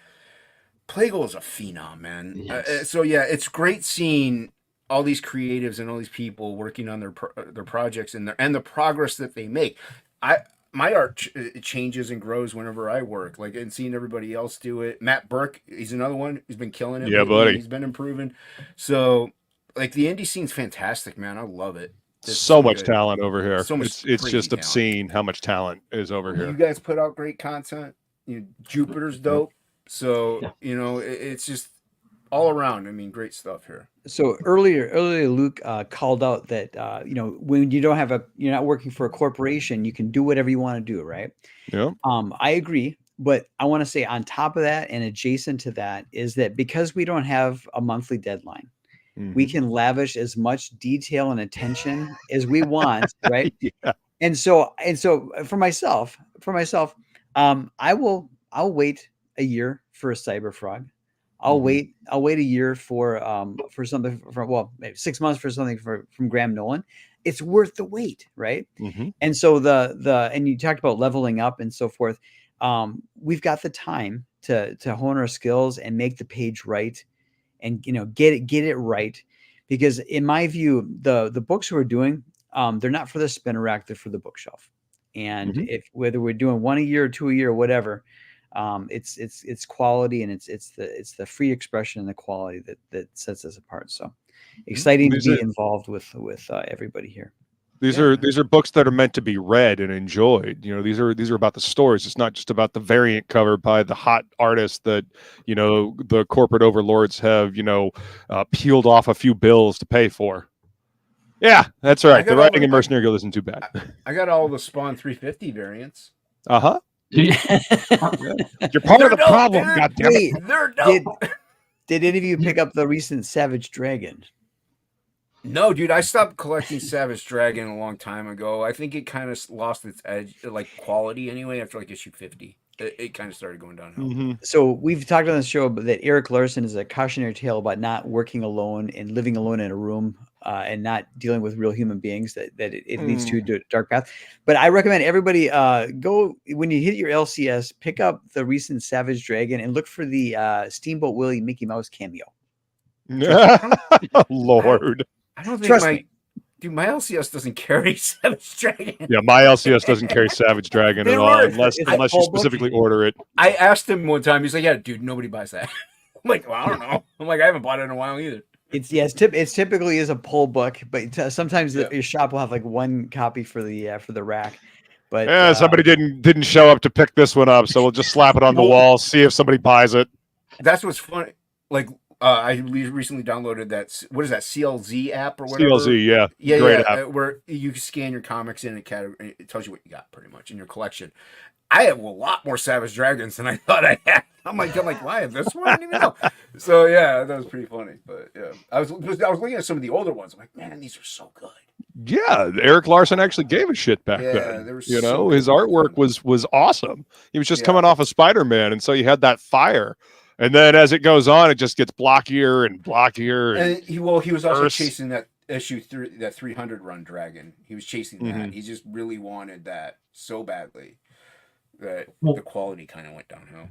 Playgirl is a phenom, man. Yes. So yeah, it's great seeing all these creatives and all these people working on their projects and the progress that they make. My art changes and grows whenever I work, like, and seeing everybody else do it. Matt Burke, he's another one who's been killing it. Yeah, lately. buddy. He's been improving. So, like, the indie scene's fantastic, man. I love it. It's So much good. talent over here. So much It's crazy just talent. obscene how much talent is over You here. guys put out great content. Jupiter's dope. So Yeah. it's just all around. I mean, great stuff here. So earlier, Luke called out that when you're not working for a corporation, you can do whatever you want to do, right? Yeah. I agree, but I want to say on top of that and adjacent to that is that because we don't have a monthly deadline, we can lavish as much detail and attention as we want, right? Yeah. And so for myself, I'll wait a year for a cyber frog. I'll wait a year for something maybe 6 months for something from Graham Nolan. It's worth the wait, right? And so and you talked about leveling up and so forth. We've got the time to hone our skills and make the page right, and get it right, because in my view, the books we're doing, they're not for the spinner rack, they're for the bookshelf. And if whether we're doing 1 a year or 2 a year or whatever, it's quality, and it's the free expression and the quality that sets us apart. So exciting to be involved with everybody here. These are books that are meant to be read and enjoyed. These are about the stories. It's not just about the variant cover by the hot artist that the corporate overlords have peeled off a few bills to pay for. Yeah, that's right. The writing in Mercenary Guild isn't too bad. I got all the Spawn 350 variants. You're part of the problem. God damn it. They're dope. Did any of you pick up the recent Savage Dragon? No, dude, I stopped collecting Savage Dragon a long time ago. I think it kind of lost its edge, like quality anyway, after like issue 50. It kind of started going downhill. So we've talked on the show that Eric Larson is a cautionary tale about not working alone and living alone in a room, and not dealing with real human beings, that it leads to a dark path. But I recommend everybody go, when you hit your LCS, pick up the recent Savage Dragon and look for the Steamboat Willie Mickey Mouse cameo. Lord. I don't think Trust me. Dude, my LCS doesn't carry Savage Dragon. Yeah, my LCS doesn't carry Savage Dragon at all, unless you specifically order it. I asked him one time. He's like, "Yeah, dude, nobody buys that." I'm like, "Well, I don't know." I'm like, "I haven't bought it in a while either." It's typically is a pull book, but sometimes your shop will have like one copy for the rack. But somebody didn't show up to pick this one up, so we'll just slap it on the wall, see if somebody buys it. That's what's funny. Like, I recently downloaded that. What is that, CLZ app or whatever? CLZ, yeah, great app. Where you can scan your comics in a category. It tells you what you got pretty much in your collection. I have a lot more Savage Dragons than I thought I had. I'm like, why I have this one? I didn't even know. So yeah, that was pretty funny. But yeah, I was looking at some of the older ones. I'm like, man, these are so good. Yeah, Eric Larson actually gave a shit back then. They were his artwork was awesome. He was just coming off of Spider-Man, and so you had that fire. And then as it goes on, it just gets blockier and blockier. And he was also chasing that issue that 300 run Dragon. He was chasing that. He just really wanted that so badly that the quality kind of went downhill.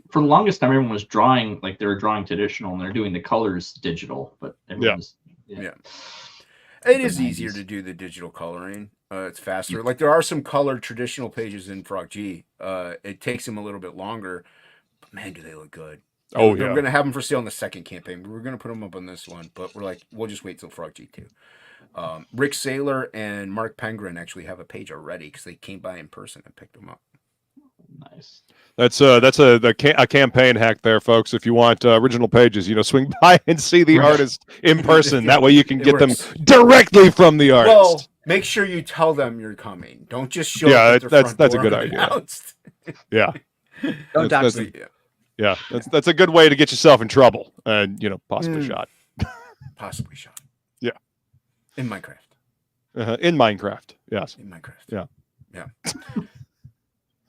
For the longest time, everyone was drawing, like they were drawing traditional, and they're doing the colors digital. But everyone was, It is easier to do the digital coloring. It's faster. Like there are some colored traditional pages in Frog G. It takes them a little bit longer. But man, do they look good. Oh, We're going to have them for sale in the second campaign. We're going to put them up on this one, but we'll just wait till Frog G2. Rick Saylor and Mark Pengren actually have a page already because they came by in person and picked them up. Nice. That's a campaign hack there, folks. If you want original pages, swing by and see the artist in person. That way you can get them directly from the artist. Well, make sure you tell them you're coming. Don't just show up. That's a good idea. Yeah. Don't dox them. Yeah, that's a good way to get yourself in trouble and possibly shot. Possibly shot. Yeah. In Minecraft. In Minecraft. Yes. In Minecraft. Yeah.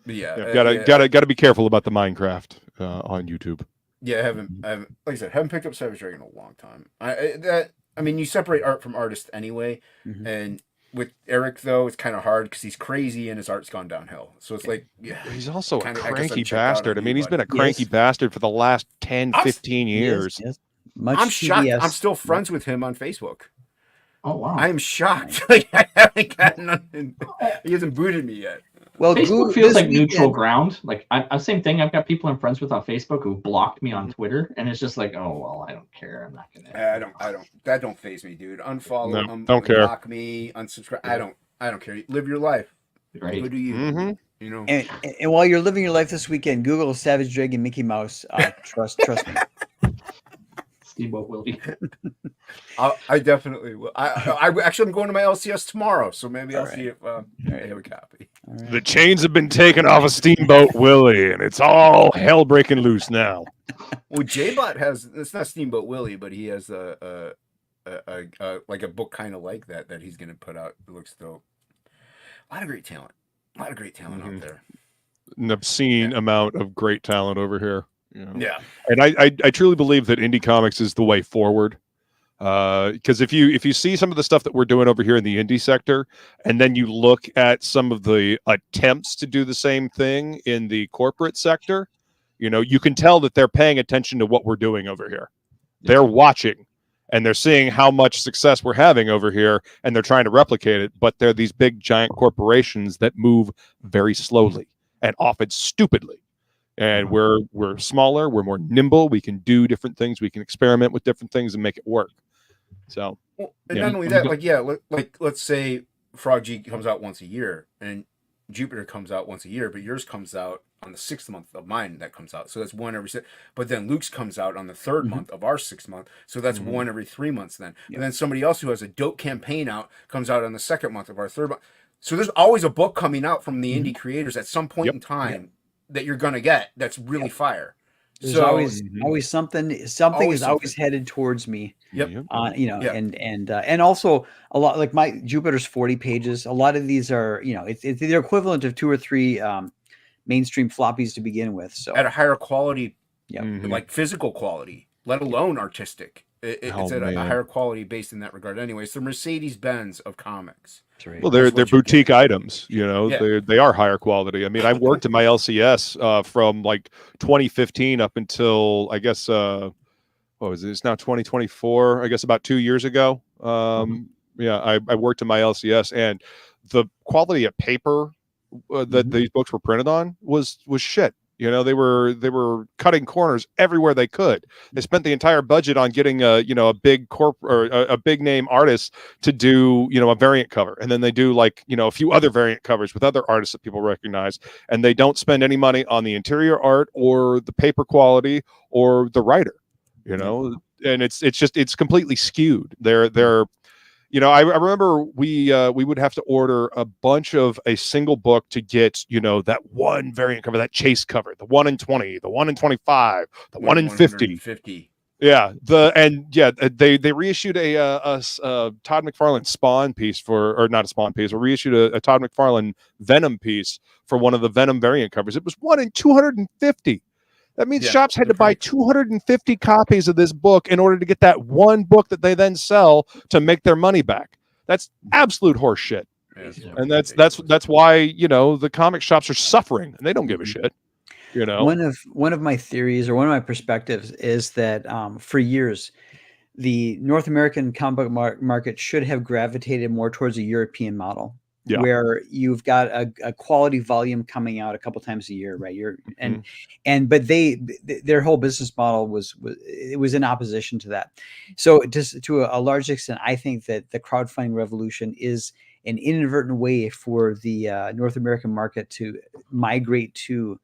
But yeah. Gotta be careful about the Minecraft on YouTube. Yeah, I haven't like I said, haven't picked up Savage Dragon in a long time. You separate art from artist anyway, and with Eric though, it's kind of hard because he's crazy and his art's gone downhill. So it's like, yeah, He's also a kinda- I guess I'm cranky checked out bastard. I on mean, you, he's been a buddy. cranky Yes. bastard for the last 10, I'm- 15 years. Yes. Much I'm shocked. TBS. I'm still friends with him on Facebook. Oh wow. I am shocked. Like I haven't gotten nothing. He hasn't booted me yet. Well, Facebook Goo- feels this like neutral weekend- ground. Like I'm same thing. I've got people I'm friends with on Facebook who blocked me on Twitter, and it's just like, oh well, I don't care. I'm not gonna. I don't. That don't phase me, dude. Unfollow. No, don't care. Block me. Unsubscribe. I don't care. Live your life. Right. Who do you? Mm-hmm. You know. And while you're living your life this weekend, Google Savage Dragon Mickey Mouse. Trust me. Steamboat Willie. I definitely will. I actually I'm going to my LCS tomorrow, so maybe I'll All see if they have a copy. All right. The chains have been taken off of Steamboat Willie, and it's all hell breaking loose now. Well, J-Bot has. It's not Steamboat Willie, but he has a like a book kind of like that he's going to put out. It looks dope. A lot of great talent. Out Mhm. there. An obscene amount of great talent over here. You know? Yeah. And I truly believe that indie comics is the way forward. Because if you see some of the stuff that we're doing over here in the indie sector, and then you look at some of the attempts to do the same thing in the corporate sector, you know, you can tell that they're paying attention to what we're doing over here. They're watching, and they're seeing how much success we're having over here, and they're trying to replicate it. But they're these big giant corporations that move very slowly and often stupidly. And we're smaller, we're more nimble, we can do different things, we can experiment with different things and make it work. So Well, and Yeah. not only that, like let's say Frog G comes out once a year, and Jupiter comes out once a year, but yours comes out on the 6th month of mine that comes out. So that's one every 6. But then Luke's comes out on the 3rd Mhm. month of our 6th month. So that's Mhm. one every 3 months then. Yeah. And then somebody else who has a dope campaign out comes out on the 2nd month of our 3rd month. So there's always a book coming out from the indie creators at some point Yep. in time that you're gonna get that's really fire. There's So always something. Something Always is always something. headed towards me. Yep. You know, Yeah. and also a lot like my Jupiter's 40 pages. A lot of these are, you know, it's the equivalent of 2 or 3 mainstream floppies to begin with. So at a higher quality, yeah. Mhm. like physical quality, let alone artistic. It's Oh, at a man. higher quality based in that regard. Anyway, it's the Mercedes-Benz of comics. That's right. well, they're That's what you boutique items, you know. Yeah. They are higher quality. I mean, I worked in my LCS from like 2015 up until I guess what was it? It's now 2024. I guess about 2 years ago. Yeah, I worked in my LCS, and the quality of paper that these books were printed on was shit. You know, they were cutting corners everywhere they could. They spent the entire budget on getting a big a big name artist to do, a variant cover. And then they do like, a few other variant covers with other artists that people recognize. And they don't spend any money on the interior art or the paper quality or the writer, and it's completely skewed. They're I remember we would have to order a bunch of a single book to get, that one variant cover, that chase cover, the 1 in 20, the 1 in 25, the 1 in 50. Yeah. They reissued a Todd McFarlane Spawn piece or not a Spawn piece, or reissued a Todd McFarlane Venom piece for one of the Venom variant covers. It was 1 in 250. That means shops had to buy 250 copies of this book in order to get that one book that they then sell to make their money back. That's absolute horse shit. Yeah. And that's why, the comic shops are suffering and they don't give a shit. One of my theories or one of my perspectives is that for years, the North American comic book market should have gravitated more towards a European model. Yeah. Where you've got a quality volume coming out a couple times a year, right? But their whole business model was in opposition to that. So just to a large extent, I think that the crowdfunding revolution is an inadvertent way for the North American market to migrate to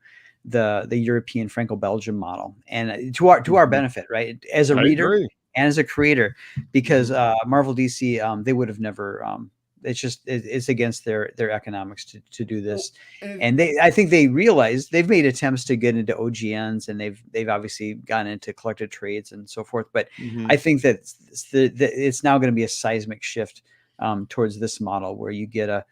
the European Franco-Belgian model, and to our benefit, right? As a reader and as a creator, because Marvel DC they would have never. It's against their economics to do this, and I think they realize they've made attempts to get into OGNs, and they've obviously gotten into collected trades and so forth. But I think that it's now going to be a seismic shift towards this model where you get a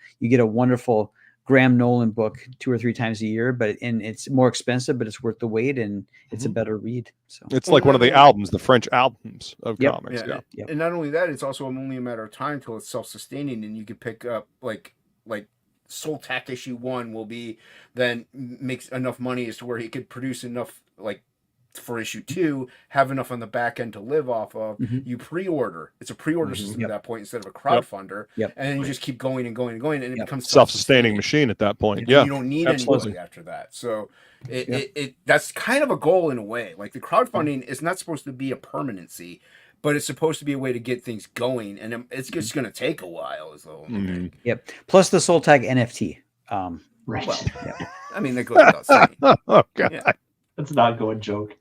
wonderful Graham Nolan book 2 or 3 times a year, and it's more expensive, but it's worth the wait, and it's a better read. So It's like one of the albums, the French albums of Yep. comics. Yeah. Yep. And not only that, it's also only a matter of time till it's self-sustaining, and you can pick up like Soul Tack issue 1 will be then makes enough money as to where he could produce enough like for issue 2, have enough on the back end to live off of. You pre-order. It's a pre-order system at that point instead of a crowdfunder. Yep. And then you just keep going and going and going, and it becomes Self-sustaining machine at that point. And Yeah. you don't need absolutely. anybody after that. So it that's kind of a goal in a way. Like the crowdfunding is not supposed to be a permanency, but it's supposed to be a way to get things going, and it's just going to take a while. Is the whole thing. Yep. Plus the Soul Tag NFT. Right. Well, I mean, that goes without saying. Oh god. Yeah. That's an ongoing joke.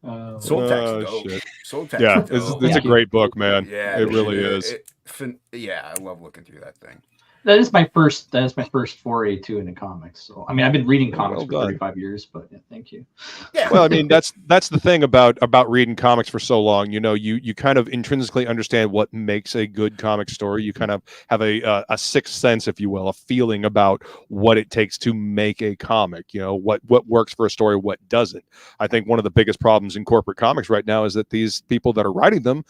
Soul Tack's Oh, dope. shit. Soul Tack's Yeah, dope. it's a great book, man. Yeah, it really is. Yeah, I love looking through that thing. That is my first foray too into comics. So I mean, I've been reading comics well for done. 35 years, but yeah, thank you. Yeah. Well, I mean, that's the thing about reading comics for so long. You know, you kind of intrinsically understand what makes a good comic story. You kind of have a sixth sense, if you will, a feeling about what it takes to make a comic. You know, what works for a story, what doesn't. I think one of the biggest problems in corporate comics right now is that these people that are writing them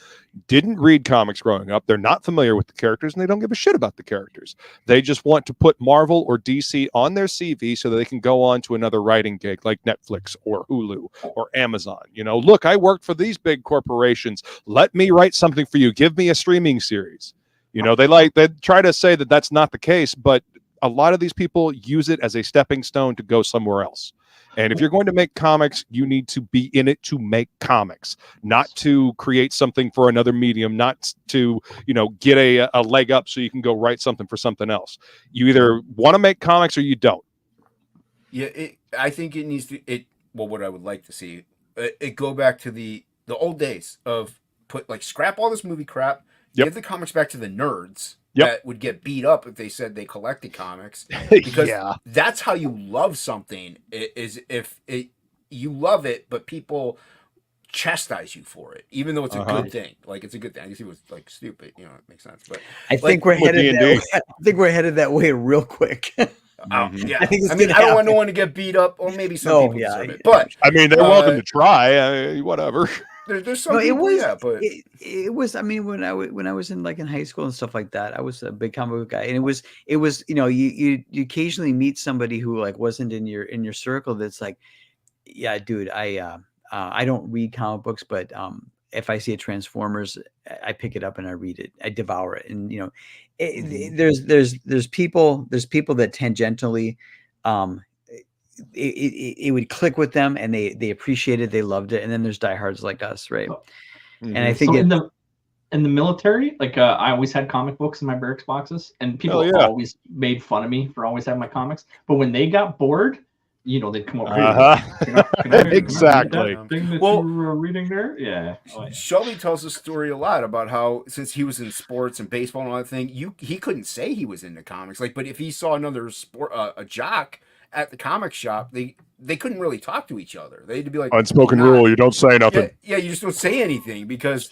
didn't read comics growing up. They're not familiar with the characters, and they don't give a shit about the characters. They just want to put Marvel or DC on their CV so that they can go on to another writing gig like Netflix or Hulu or Amazon. You know, look, I worked for these big corporations. Let me write something for you. Give me a streaming series. You know, they try to say that that's not the case, but a lot of these people use it as a stepping stone to go somewhere else. And if you're going to make comics, you need to be in it to make comics, not to create something for another medium, not to, you know, get a leg up so you can go write something for something else. You either want to make comics or you don't. Yeah, I think it needs to. What I would like to see it go back to the old days of scrap all this movie crap, give the comics back to the nerds. That would get beat up if they said they collected comics, because that's how you love something. Is if you love it, but people chastise you for it, even though it's a good thing. Like it's a good thing. I guess it was like stupid, you know, it makes sense. But I think we're headed that way. I think we're headed that way real quick. Yeah, I think I don't want no one to get beat up, or maybe some people deserve it. But I mean, they're welcome to try. Whatever. There's some people, but it was. I mean, when I was in high school and stuff like that, I was a big comic book guy, and it was. You know, you occasionally meet somebody who wasn't in your circle. That's like, yeah, dude, I don't read comic books, but if I see a Transformers, I pick it up and I read it. I devour it, and you know, there's people that tangentially, it would click with them, and they appreciate it, they loved it, and then there's diehards like us, right? And I think so in the military, I always had comic books in my barracks boxes, and people always made fun of me for always having my comics. But when they got bored, you know, they'd come over here. Exactly. Thing that you were reading there, yeah. Shelby tells the story a lot about how since he was in sports and baseball and all that thing, he couldn't say he was into comics. But if he saw another sport, a jock at the comic shop, they couldn't really talk to each other. They had to be like unspoken rule. You don't say nothing. Yeah, you just don't say anything because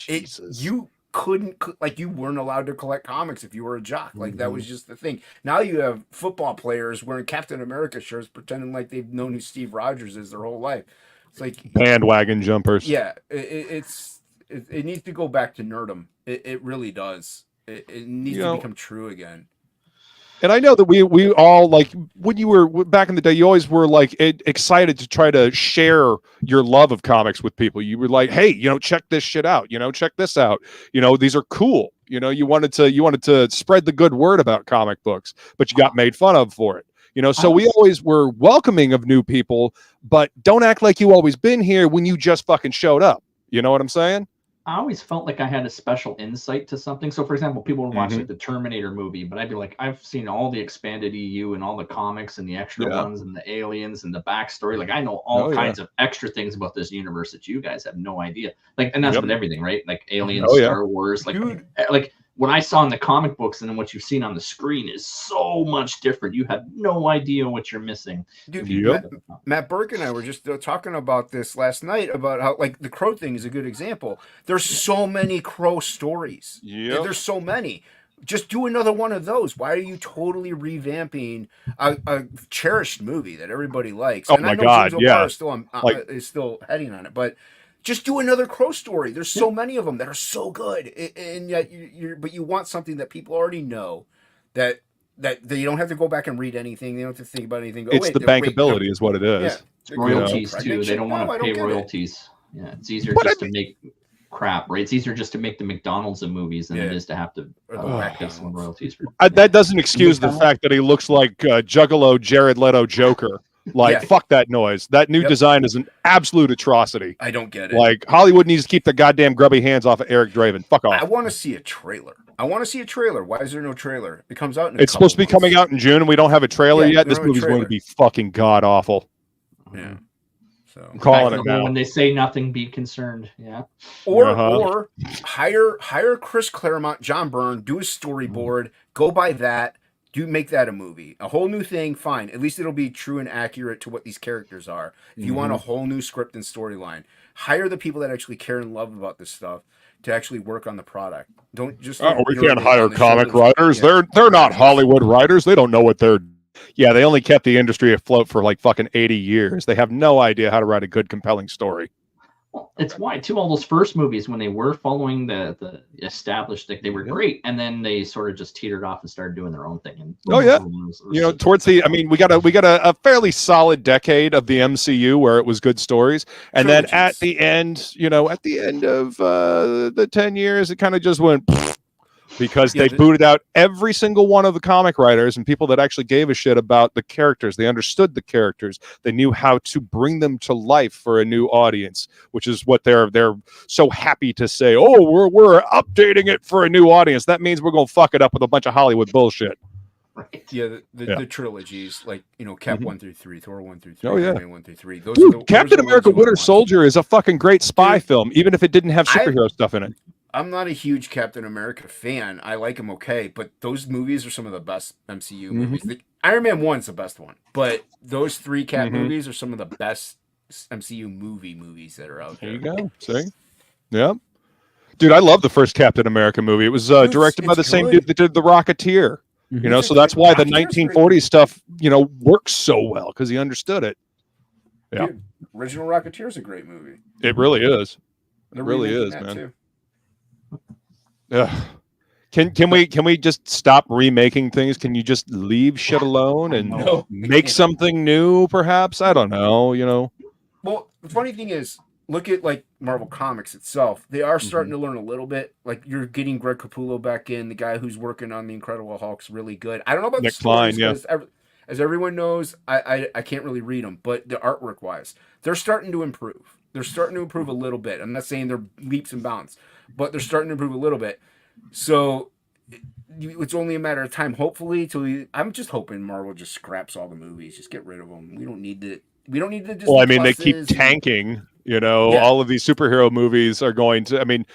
you couldn't, you weren't allowed to collect comics if you were a jock. That was just the thing. Now you have football players wearing Captain America shirts pretending like they've known who Steve Rogers is their whole life. It's like bandwagon jumpers. Yeah, it needs to go back to nerdom. It really does. It needs to become true again. And I know that we all, like, when you were back in the day, you always were excited to try to share your love of comics with people. You were like, hey, you know, check this shit out. You know, check this out. You know, these are cool. You know, you wanted to spread the good word about comic books, but you got made fun of for it. You know, so we always were welcoming of new people, but don't act like you always been here when you just fucking showed up. You know what I'm saying? I always felt like I had a special insight to something. So, for example, people would watch the Terminator movie, but I'd be like, I've seen all the expanded EU and all the comics and the extra ones and the aliens and the backstory. Like, I know all kinds of extra things about this universe that you guys have no idea. Like, and that's with everything, right? Like aliens, Star Wars. Like, like what I saw in the comic books and then what you've seen on the screen is so much different. You have no idea what you're missing. Dude, Matt Burke and I were just talking about this last night about how, like, the Crow thing is a good example. There's so many Crow stories. There's so many. just do another one of those. Why are you totally revamping a cherished movie that everybody likes? Oh And my I know God, James yeah. O'Barr is still is still heading on it, but just do another Crow story. There's so many of them that are so good, and yet but you want something that people already know, that you don't have to go back and read anything. They don't have to think about anything. It's the bankability is what it is. It's royalties too. They don't want to pay royalties. Yeah, it's easier to make crap, right? It's easier just to make the McDonald's in movies than it is to have to pay some royalties. That doesn't excuse the fact that he looks like Juggalo Jared Leto Joker. Like, fuck that noise. That new design is an absolute atrocity. I don't get it. Like, Hollywood needs to keep the goddamn grubby hands off of Eric Draven. Fuck off. I want to see a trailer. Why is there no trailer? It comes out in It's supposed to be coming out in June, and we don't have a trailer yet. This movie's going to be fucking god-awful. Yeah. So I'm calling it now. When they say nothing, be concerned. Yeah. Or hire Chris Claremont, John Byrne, do a storyboard, go by that, make that a movie. A whole new thing, fine. At least it'll be true and accurate to what these characters are. If you want a whole new script and storyline, hire the people that actually care and love about this stuff to actually work on the product. Don't just we can't hire comic writers. They're not Hollywood writers. They don't know what they're. Yeah, they only kept the industry afloat for like fucking 80 years. They have no idea how to write a good, compelling story. Well, it's why too. All those first movies, when they were following the established, they were great, and then they sort of just teetered off and started doing their own thing. And towards the, I mean, we got a fairly solid decade of the MCU where it was good stories, and then at the end of the 10 years, it kind of just went. Because they booted out every single one of the comic writers and people that actually gave a shit about the characters. They understood the characters. They knew how to bring them to life for a new audience, which is what they're so happy to say. Oh, we're updating it for a new audience. That means we're gonna fuck it up with a bunch of Hollywood bullshit. Right. Yeah, the trilogies, like Cap 1 through 3, Thor 1 through 3, oh yeah, 1 through 3. Captain America: Winter Soldier is a fucking great spy film, even if it didn't have superhero stuff in it. I'm not a huge Captain America fan. I like him okay, but those movies are some of the best MCU movies. Iron Man 1's the best one, but those 3 Cap movies are some of the best MCU movies that are out there. There you go. See? Yeah. Dude, I love the first Captain America movie. It was directed by the same dude that did The Rocketeer. So that's why the 1940s stuff, works so well, because he understood it. Yeah. Dude, original Rocketeer is a great movie. It really is. It really is, man. Too. Can we just stop remaking things? Can you just leave shit alone and make something new? Perhaps, I don't know. Well, the funny thing is, look at like Marvel Comics itself. They are starting to learn a little bit. Like you're getting Greg Capullo back in, the guy who's working on the Incredible Hulk's really good. I don't know about Nick the stories, Klein, as everyone knows, I can't really read them, but the artwork wise, they're starting to improve. They're starting to improve a little bit. I'm not saying they're leaps and bounds, but they're starting to improve a little bit. So it's only a matter of time, hopefully. I'm just hoping Marvel just scraps all the movies, just get rid of them. We don't need to. Just well, I mean, they keep tanking. All of these superhero movies are going to. I mean,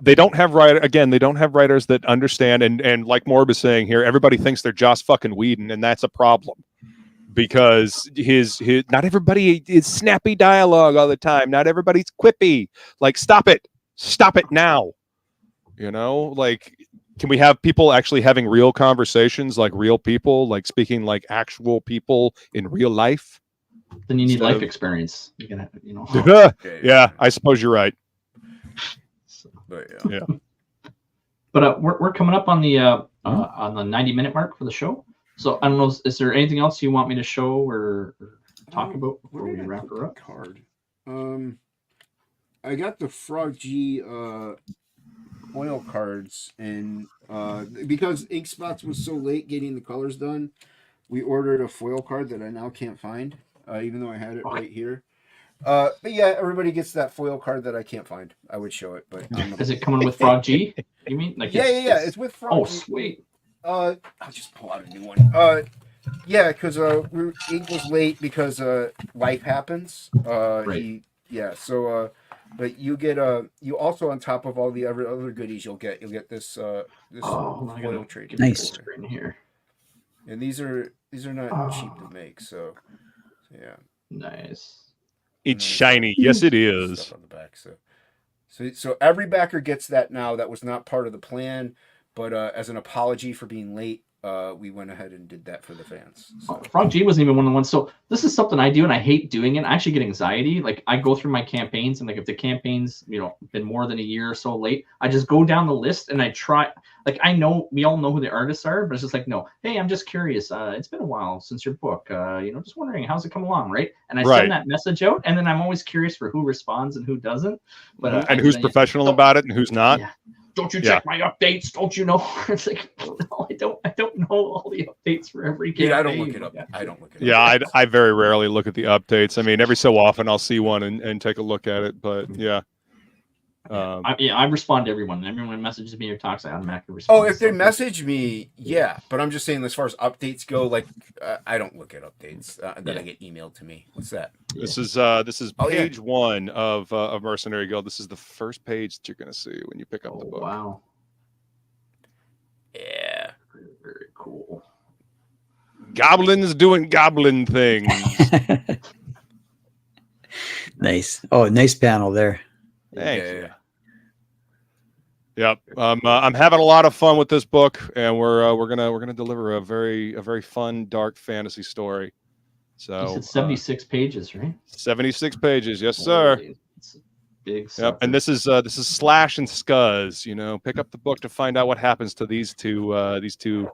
they don't have They don't have writers that understand. And like Morb is saying here, everybody thinks they're Joss fucking Whedon, and that's a problem. Because his not everybody is snappy dialogue all the time. Not everybody's quippy. Like, stop it now. Like, can we have people actually having real conversations, like real people, like speaking like actual people in real life? Then you need life experience. You're gonna, Yeah, I suppose you're right. Yeah. But we're coming up on the 90-minute mark for the show. So I don't know, is there anything else you want me to show or talk about before we wrap her up? Card. I got the Frog G oil cards, and because Ink Spots was so late getting the colors done, we ordered a foil card that I now can't find, even though I had it right here. But yeah, everybody gets that foil card that I can't find. I would show it, but is it coming with Frog G? You mean like it's with Frog G. Oh, sweet. I'll just pull out a new one. Yeah, because Ink was late because life happens. Right. So but you get you also, on top of all the other goodies you'll get this foil trade. Nice. In here. And these are not cheap to make, so yeah. Nice. It's shiny. Yes, it is. On the back, so every backer gets that now. That was not part of the plan, but as an apology for being late, we went ahead and did that for the fans. So. Frog G wasn't even one of the ones. So this is something I do, and I hate doing it. I actually get anxiety. Like I go through my campaigns, and like if the campaign's been more than a year or so late, I just go down the list and I try. Like I know we all know who the artists are, but it's just like no. Hey, I'm just curious. It's been a while since your book. Just wondering how's it come along, right? And I send that message out, and then I'm always curious for who responds and who doesn't. But and who's professional about it and who's not. Yeah. Don't you check my updates? Don't you know? It's like, no, I don't know all the updates for every game. I don't look it up. I don't look it up. Yeah, I very rarely look at the updates. I mean, every so often I'll see one and take a look at it. But yeah. I respond to everyone. Everyone messages me or talks, I automatically respond. Oh, if they message me, yeah. But I'm just saying, as far as updates go, like I don't look at updates that I get emailed to me. What's that? This is page 1 of Mercenary Guild. This is the first page that you're going to see when you pick up the book. Wow. Yeah. Very, very cool. Goblins doing goblin things. Nice. Oh, nice panel there. Thank you. Yep. I'm having a lot of fun with this book, and we're gonna deliver a very fun dark fantasy story. So it's 76 pages, right? 76 pages, yes, sir. It's big. Yep. And this is Slash and Scuzz. Pick up the book to find out what happens to these two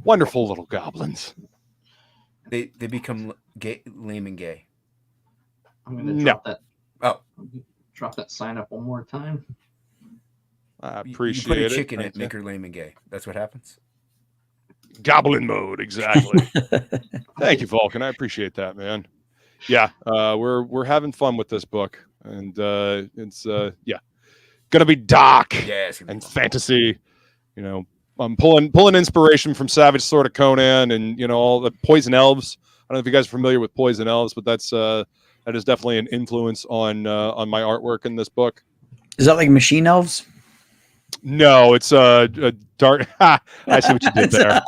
wonderful little goblins. They become lame and gay. I'm gonna drop that. Oh. Drop that sign up one more time. I appreciate you put a it. chick in it, make her lame and gay. That's what happens. Goblin mode, exactly. Thank you, Vulcan. I appreciate that, man. Yeah, we're having fun with this book, and it's gonna be dark and fantasy. I'm pulling inspiration from Savage Sword of Conan and all the Poison Elves. I don't know if you guys are familiar with Poison Elves, but that is definitely an influence on my artwork in this book. Is that like Machine Elves? No, it's a dark. I see what you did there.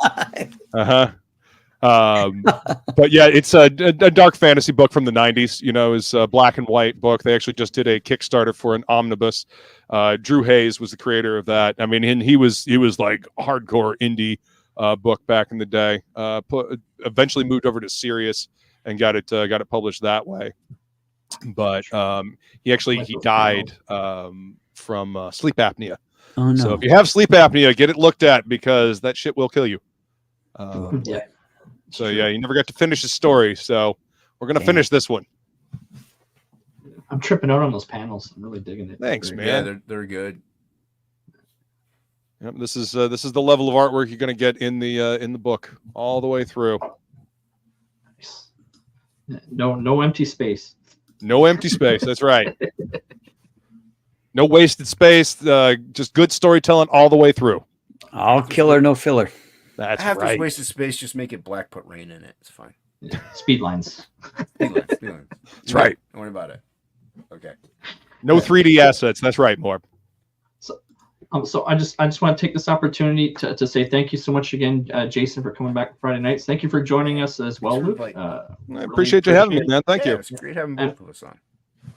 But yeah, it's a dark fantasy book from the 90s. Is a black and white book. They actually just did a Kickstarter for an omnibus. Drew Hayes was the creator of that. I mean, and he was like hardcore indie book back in the day. Eventually moved over to Sirius and got it published that way. But he died from sleep apnea. Oh, no. So if you have sleep apnea, get it looked at because that shit will kill you. So yeah, you never got to finish the story. So we're gonna finish this one. I'm tripping out on those panels. I'm really digging it. Thanks, man. Yeah, they're good. Yep, this is the level of artwork you're gonna get in the book all the way through. Nice. No empty space. No empty space. That's right. No wasted space. Just good storytelling all the way through. All killer, no filler. That's Half right. this wasted space, just make it black, put rain in it. It's fine. Yeah. Speed lines. Speed lines. That's right. Don't worry about it. Okay. No 3D assets. That's right, Morb. So I just want to take this opportunity to say thank you so much again, Jason, for coming back Friday nights. Thank you for joining us as well, Luke. I appreciate you having me, man. Thank you. It's great having both of us on.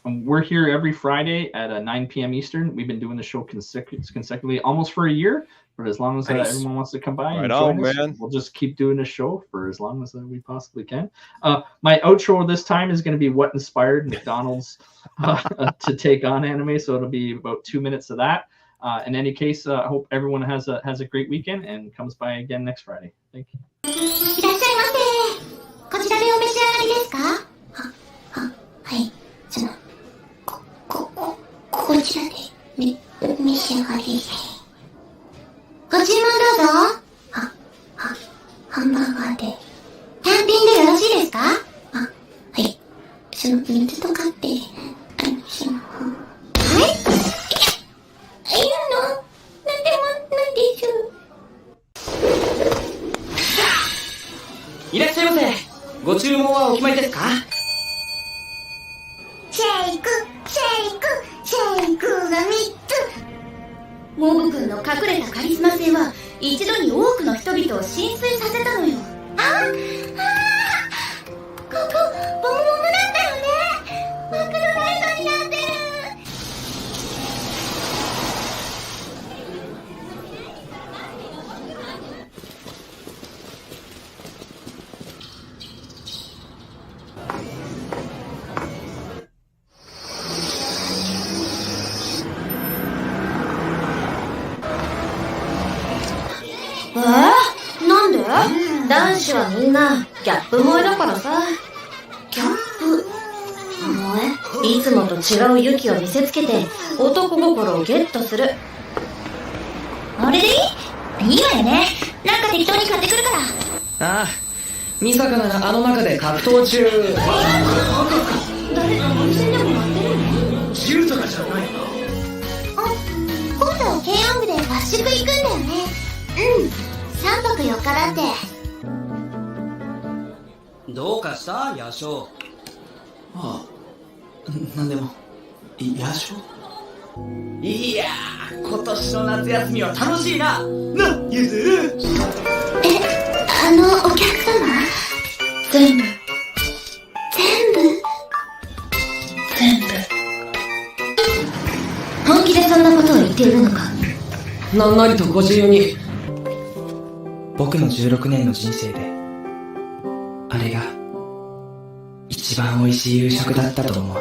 We're here every Friday at 9 p.m. Eastern. We've been doing the show consecutively almost for a year, but as long as everyone wants to come by and join us, we'll just keep doing the show for as long as we possibly can. My outro this time is going to be what inspired McDonald's to take on anime, so it'll be about 2 minutes of that. In any case, I hope everyone has a great weekend and comes by again next Friday. Thank you. いらっしゃいませ。こちらでお召し上がりですか？はい。こちらで召し上がり。ご注文どうぞ。ハンバーガーで。単品でよろしいですか？はい。水とかって、はい。なんでもないです。いらっしゃいませ。ご注文はお決まりですか？シェイクが3つ。モブ君の隠れたカリスマ性は一度に多くの人々を浸水させたのよ。ここボムボムだったよね。マクドナルドになってる。男子はみんなギャップ萌えだからさ。ギャップ萌え？いつもと違う勇気を見せつけて男心をゲットする。あれでいいわよね。なんか適当に買ってくるから。ああ、美坂ならあの中で格闘中。誰か温泉でも待ってるの？銃とかじゃないの？今度は軽音部で合宿行くんだよね。3泊4日だって。どうかした野鳥？ああ、なんでも。野鳥？いやー、今年の夏休みは楽しいな。ゆずる。お客様？全部。本気でそんなことを言っているのか？なんなりとご自由に。僕の16年の人生で、あれが一番美味しい夕食だったと思う。